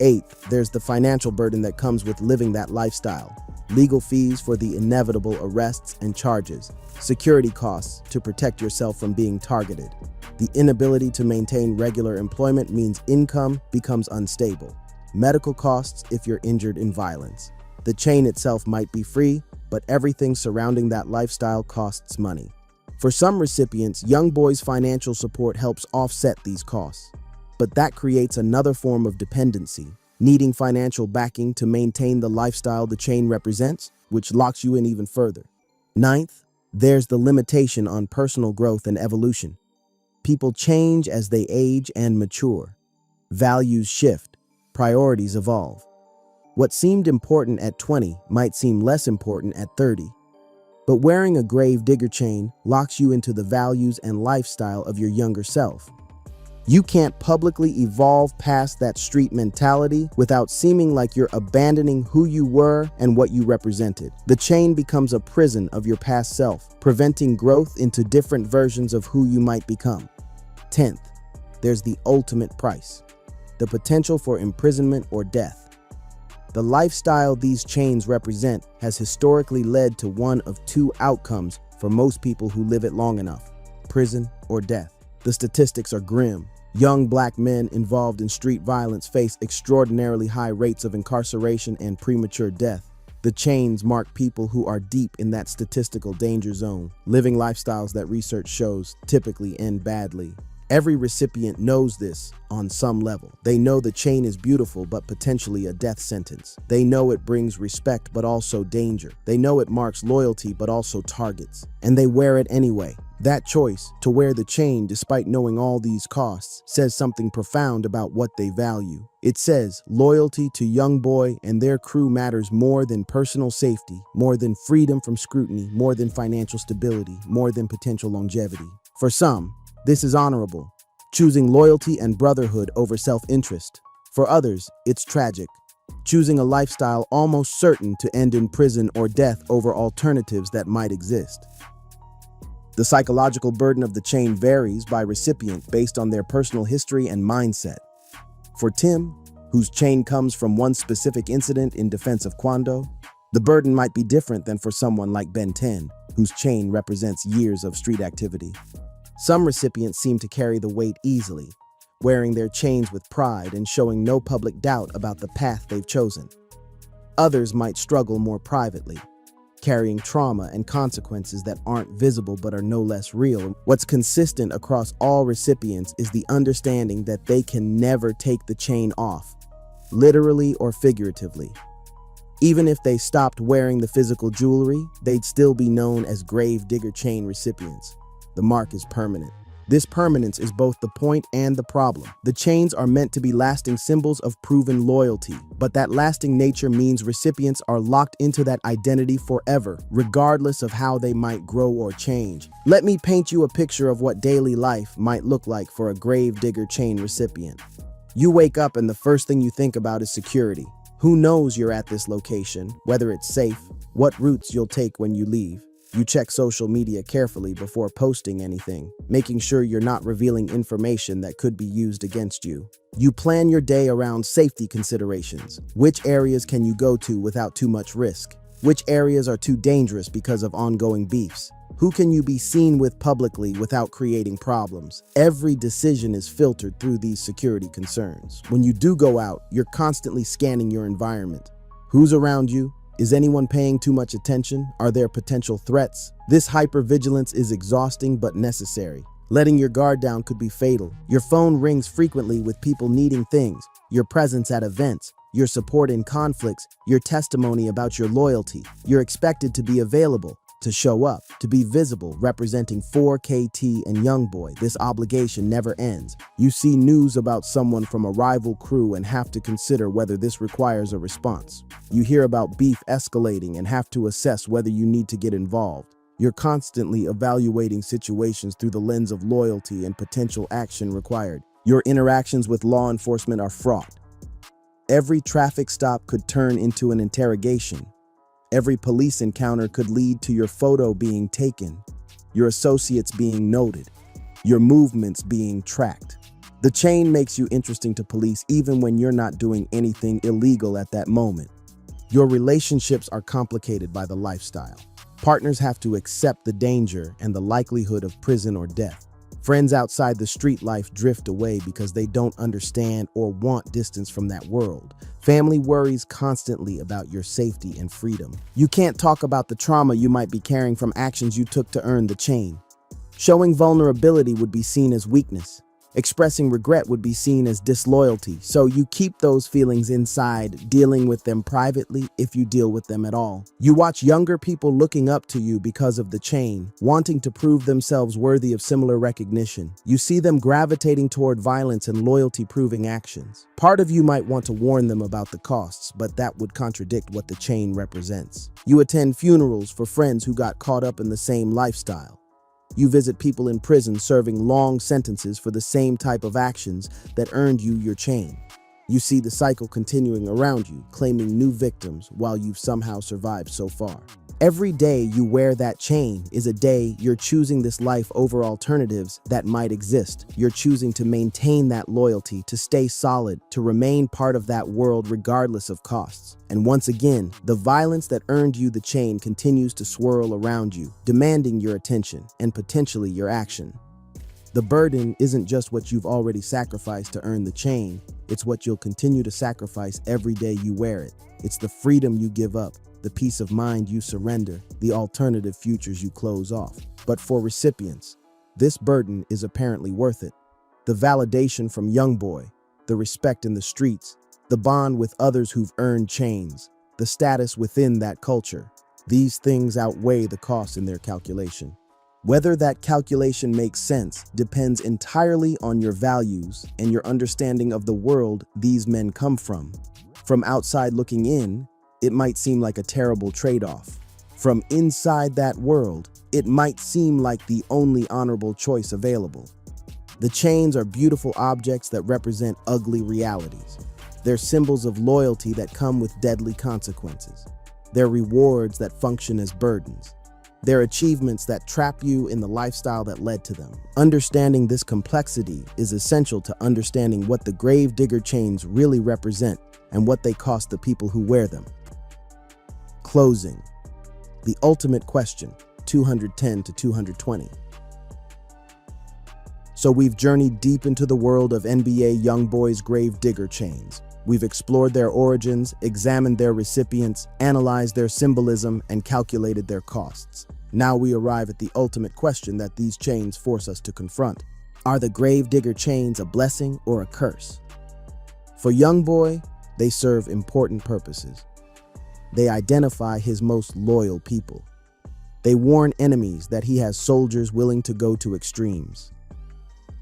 S1: Eighth, there's the financial burden that comes with living that lifestyle. Legal fees for the inevitable arrests and charges, security costs to protect yourself from being targeted. The inability to maintain regular employment means income becomes unstable. Medical costs if you're injured in violence. The chain itself might be free, but everything surrounding that lifestyle costs money. For some recipients, Youngboy's financial support helps offset these costs. But that creates another form of dependency, needing financial backing to maintain the lifestyle the chain represents, which locks you in even further. Ninth, there's the limitation on personal growth and evolution. People change as they age and mature. Values shift, priorities evolve. What seemed important at 20 might seem less important at 30. But wearing a grave digger chain locks you into the values and lifestyle of your younger self. You can't publicly evolve past that street mentality without seeming like you're abandoning who you were and what you represented. The chain becomes a prison of your past self, preventing growth into different versions of who you might become. 10th, there's the ultimate price, the potential for imprisonment or death. The lifestyle these chains represent has historically led to one of two outcomes for most people who live it long enough: prison or death. The statistics are grim. Young black men involved in street violence face extraordinarily high rates of incarceration and premature death. The chains mark people who are deep in that statistical danger zone, living lifestyles that research shows typically end badly. Every recipient knows this on some level. They know the chain is beautiful but potentially a death sentence. They know it brings respect but also danger. They know it marks loyalty but also targets. And they wear it anyway. That choice, to wear the chain despite knowing all these costs, says something profound about what they value. It says loyalty to Youngboy and their crew matters more than personal safety, more than freedom from scrutiny, more than financial stability, more than potential longevity. For some, this is honorable, choosing loyalty and brotherhood over self-interest. For others, it's tragic, choosing a lifestyle almost certain to end in prison or death over alternatives that might exist. The psychological burden of the chain varies by recipient based on their personal history and mindset. For Tim, whose chain comes from one specific incident in defense of Kwando, the burden might be different than for someone like Ben 10, whose chain represents years of street activity. Some recipients seem to carry the weight easily, wearing their chains with pride and showing no public doubt about the path they've chosen. Others might struggle more privately, carrying trauma and consequences that aren't visible but are no less real. What's consistent across all recipients is the understanding that they can never take the chain off, literally or figuratively. Even if they stopped wearing the physical jewelry, they'd still be known as grave-digger chain recipients. The mark is permanent. This permanence is both the point and the problem. The chains are meant to be lasting symbols of proven loyalty, but that lasting nature means recipients are locked into that identity forever, regardless of how they might grow or change. Let me paint you a picture of what daily life might look like for a grave-digger chain recipient. You wake up and the first thing you think about is security. Who knows you're at this location, whether it's safe, what routes you'll take when you leave. You check social media carefully before posting anything, making sure you're not revealing information that could be used against you. You plan your day around safety considerations. Which areas can you go to without too much risk? Which areas are too dangerous because of ongoing beefs? Who can you be seen with publicly without creating problems? Every decision is filtered through these security concerns. When you do go out, you're constantly scanning your environment. Who's around you? Is anyone paying too much attention? Are there potential threats? This hypervigilance is exhausting but necessary. Letting your guard down could be fatal. Your phone rings frequently with people needing things, your presence at events, your support in conflicts, your testimony about your loyalty. You're expected to be available, to show up, to be visible, representing 4KT and Youngboy. This obligation never ends. You see news about someone from a rival crew and have to consider whether this requires a response. You hear about beef escalating and have to assess whether you need to get involved. You're constantly evaluating situations through the lens of loyalty and potential action required. Your interactions with law enforcement are fraught. Every traffic stop could turn into an interrogation. Every police encounter could lead to your photo being taken, your associates being noted, your movements being tracked. The chain makes you interesting to police even when you're not doing anything illegal at that moment. Your relationships are complicated by the lifestyle. Partners have to accept the danger and the likelihood of prison or death. Friends outside the street life drift away because they don't understand or want distance from that world. Family worries constantly about your safety and freedom. You can't talk about the trauma you might be carrying from actions you took to earn the chain. Showing vulnerability would be seen as weakness. Expressing regret would be seen as disloyalty, so you keep those feelings inside, dealing with them privately if you deal with them at all. You watch younger people looking up to you because of the chain, wanting to prove themselves worthy of similar recognition. You see them gravitating toward violence and loyalty-proving actions. Part of you might want to warn them about the costs, but that would contradict what the chain represents. You attend funerals for friends who got caught up in the same lifestyle. You visit people in prison serving long sentences for the same type of actions that earned you your chain. You see the cycle continuing around you, claiming new victims while you've somehow survived so far. Every day you wear that chain is a day you're choosing this life over alternatives that might exist. You're choosing to maintain that loyalty, to stay solid, to remain part of that world regardless of costs. And once again, the violence that earned you the chain continues to swirl around you, demanding your attention and potentially your action. The burden isn't just what you've already sacrificed to earn the chain, it's what you'll continue to sacrifice every day you wear it. It's the freedom you give up, the peace of mind you surrender, the alternative futures you close off. But for recipients, this burden is apparently worth it. The validation from Youngboy, the respect in the streets, the bond with others who've earned chains, the status within that culture, these things outweigh the cost in their calculation. Whether that calculation makes sense depends entirely on your values and your understanding of the world these men come from. From outside looking in, it might seem like a terrible trade-off. From inside that world, it might seem like the only honorable choice available. The chains are beautiful objects that represent ugly realities. They're symbols of loyalty that come with deadly consequences. They're rewards that function as burdens. They're achievements that trap you in the lifestyle that led to them. Understanding this complexity is essential to understanding what the gravedigger chains really represent and what they cost the people who wear them. Closing. The ultimate question, 210 to 220. So we've journeyed deep into the world of NBA Youngboy's gravedigger chains. We've explored their origins, examined their recipients, analyzed their symbolism, and calculated their costs. Now we arrive at the ultimate question that these chains force us to confront. Are the gravedigger chains a blessing or a curse? For Youngboy, they serve important purposes. They identify his most loyal people. They warn enemies that he has soldiers willing to go to extremes.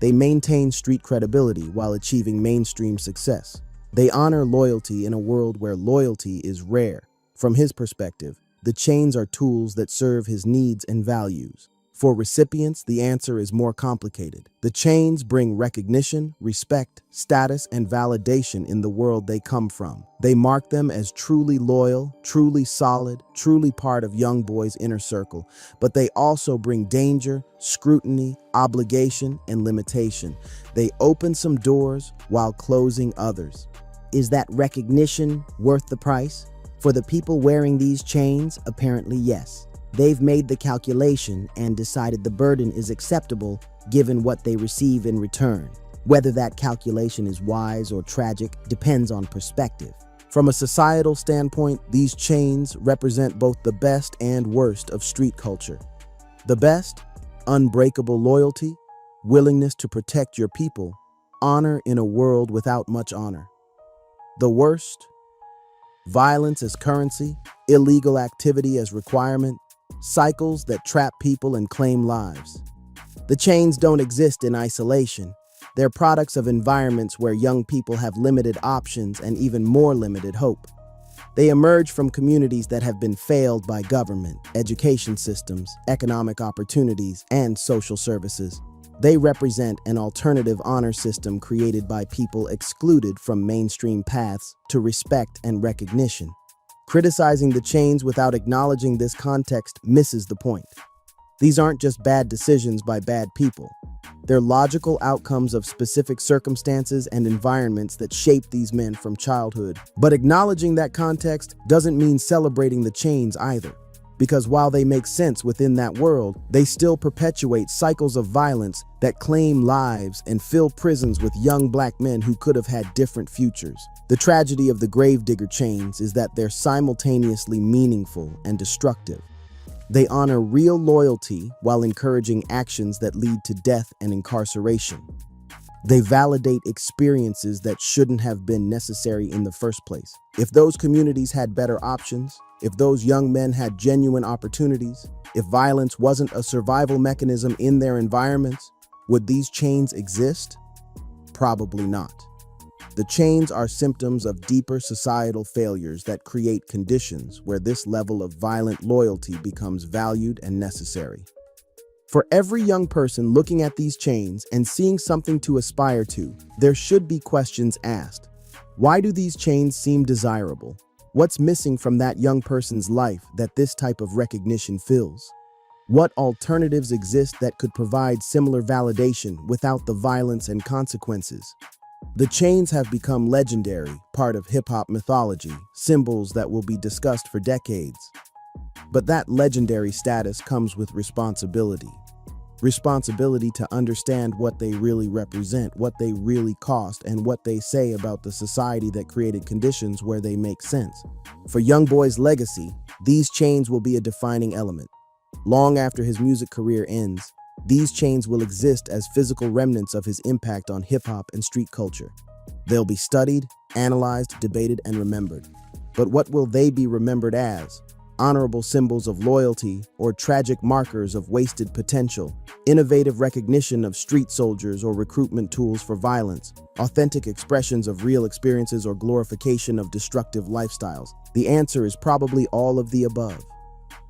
S1: They maintain street credibility while achieving mainstream success. They honor loyalty in a world where loyalty is rare. From his perspective, the chains are tools that serve his needs and values. For recipients, the answer is more complicated. The chains bring recognition, respect, status, and validation in the world they come from. They mark them as truly loyal, truly solid, truly part of Youngboy's inner circle, but they also bring danger, scrutiny, obligation, and limitation. They open some doors while closing others. Is that recognition worth the price? For the people wearing these chains, apparently yes. They've made the calculation and decided the burden is acceptable given what they receive in return. Whether that calculation is wise or tragic depends on perspective. From a societal standpoint, these chains represent both the best and worst of street culture. The best, unbreakable loyalty, willingness to protect your people, honor in a world without much honor. The worst, violence as currency, illegal activity as requirement, cycles that trap people and claim lives. The chains don't exist in isolation. They're products of environments where young people have limited options and even more limited hope. They emerge from communities that have been failed by government, education systems, economic opportunities, and social services. They represent an alternative honor system created by people excluded from mainstream paths to respect and recognition. Criticizing the chains without acknowledging this context misses the point. These aren't just bad decisions by bad people. They're logical outcomes of specific circumstances and environments that shaped these men from childhood. But acknowledging that context doesn't mean celebrating the chains either. Because while they make sense within that world, they still perpetuate cycles of violence that claim lives and fill prisons with young black men who could have had different futures. The tragedy of the gravedigger chains is that they're simultaneously meaningful and destructive. They honor real loyalty while encouraging actions that lead to death and incarceration. They validate experiences that shouldn't have been necessary in the first place. If those communities had better options, if those young men had genuine opportunities, if violence wasn't a survival mechanism in their environments, would these chains exist? Probably not. The chains are symptoms of deeper societal failures that create conditions where this level of violent loyalty becomes valued and necessary. For every young person looking at these chains and seeing something to aspire to, there should be questions asked. Why do these chains seem desirable? What's missing from that young person's life that this type of recognition fills? What alternatives exist that could provide similar validation without the violence and consequences? The chains have become legendary, part of hip-hop mythology, symbols that will be discussed for decades. But that legendary status comes with responsibility. Responsibility to understand what they really represent, what they really cost, and what they say about the society that created conditions where they make sense. For Youngboy's legacy, these chains will be a defining element. Long after his music career ends, these chains will exist as physical remnants of his impact on hip-hop and street culture. They'll be studied, analyzed, debated, and remembered. But what will they be remembered as? Honorable symbols of loyalty or tragic markers of wasted potential, innovative recognition of street soldiers or recruitment tools for violence, authentic expressions of real experiences or glorification of destructive lifestyles? The answer is probably all of the above.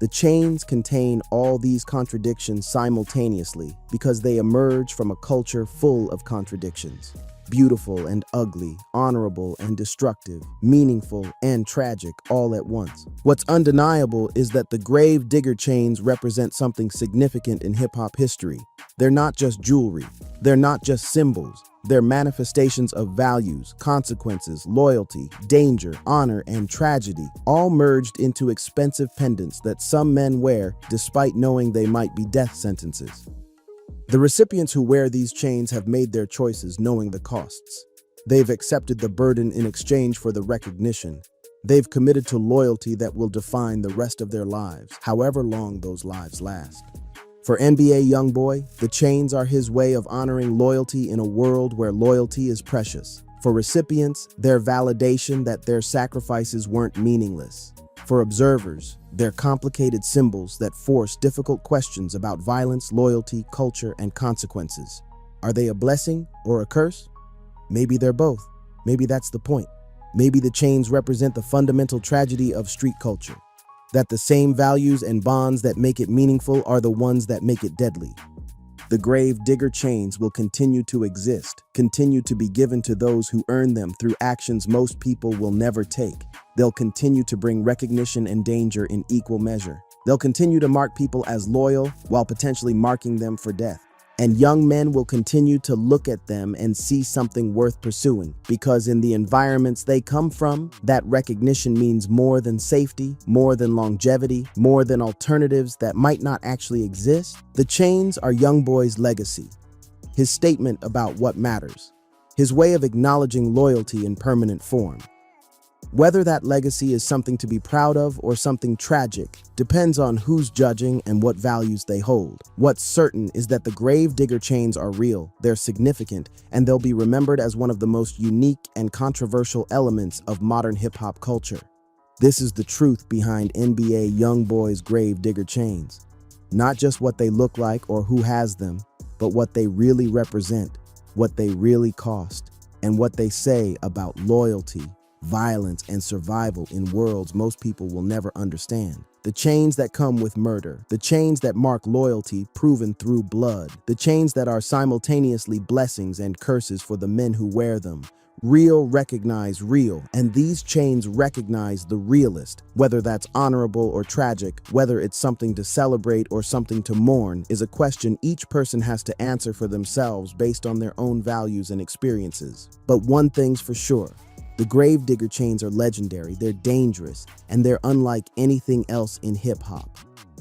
S1: The chains contain all these contradictions simultaneously because they emerge from a culture full of contradictions. beautiful and ugly, honorable and destructive, meaningful and tragic all at once. What's undeniable is that the grave digger chains represent something significant in hip-hop history. They're not just jewelry. They're not just symbols. They're manifestations of values, consequences, loyalty, danger, honor, and tragedy, all merged into expensive pendants that some men wear despite knowing they might be death sentences. The recipients who wear these chains have made their choices knowing the costs. They've accepted the burden in exchange for the recognition. They've committed to loyalty that will define the rest of their lives, however long those lives last. For NBA Youngboy, the chains are his way of honoring loyalty in a world where loyalty is precious. For recipients, their validation that their sacrifices weren't meaningless. For observers, they're complicated symbols that force difficult questions about violence, loyalty, culture, and consequences. Are they a blessing or a curse? Maybe they're both. Maybe that's the point. Maybe the chains represent the fundamental tragedy of street culture. That the same values and bonds that make it meaningful are the ones that make it deadly. The grave digger chains will continue to exist, continue to be given to those who earn them through actions most people will never take. They'll continue to bring recognition and danger in equal measure. They'll continue to mark people as loyal while potentially marking them for death. And young men will continue to look at them and see something worth pursuing, because in the environments they come from, that recognition means more than safety, more than longevity, more than alternatives that might not actually exist. The chains are Youngboy's legacy, his statement about what matters, his way of acknowledging loyalty in permanent form. Whether that legacy is something to be proud of or something tragic depends on who's judging and what values they hold. What's certain is that the grave digger chains are real, they're significant, and they'll be remembered as one of the most unique and controversial elements of modern hip-hop culture. This is the truth behind NBA Youngboy's grave digger chains. Not just what they look like or who has them, but what they really represent, what they really cost, and what they say about loyalty, violence, and survival in worlds most people will never understand. The chains that come with murder, the chains that mark loyalty proven through blood, the chains that are simultaneously blessings and curses for the men who wear them. Real recognize real, and these chains recognize the realist. Whether that's honorable or tragic, whether it's something to celebrate or something to mourn, is a question each person has to answer for themselves based on their own values and experiences. But one thing's for sure. The grave digger chains are legendary, they're dangerous, and they're unlike anything else in hip-hop.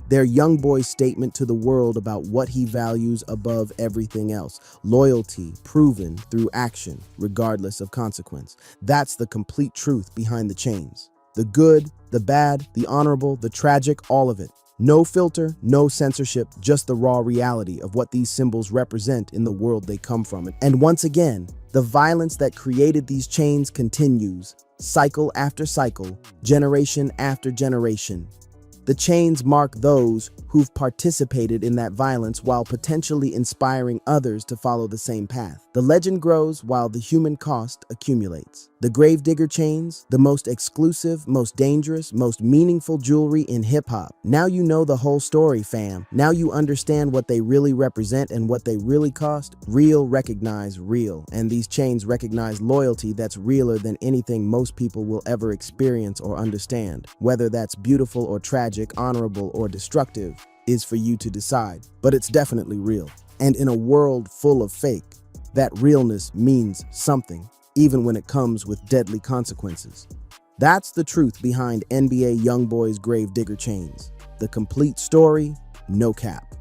S1: They're Youngboy's statement to the world about what he values above everything else: loyalty proven through action, regardless of consequence. That's the complete truth behind the chains. The good, the bad, the honorable, the tragic, all of it. No filter, no censorship, just the raw reality of what these symbols represent in the world they come from. And once again, the violence that created these chains continues, cycle after cycle, generation after generation. The chains mark those who've participated in that violence while potentially inspiring others to follow the same path. The legend grows while the human cost accumulates. The gravedigger chains, the most exclusive, most dangerous, most meaningful jewelry in hip-hop. Now you know the whole story, fam. Now you understand what they really represent and what they really cost. Real recognize real, and these chains recognize loyalty that's realer than anything most people will ever experience or understand. Whether that's beautiful or tragic, honorable or destructive, is for you to decide, but it's definitely real. And in a world full of fake, that realness means something, even when it comes with deadly consequences. That's the truth behind NBA Youngboy's grave digger chains. The complete story, no cap.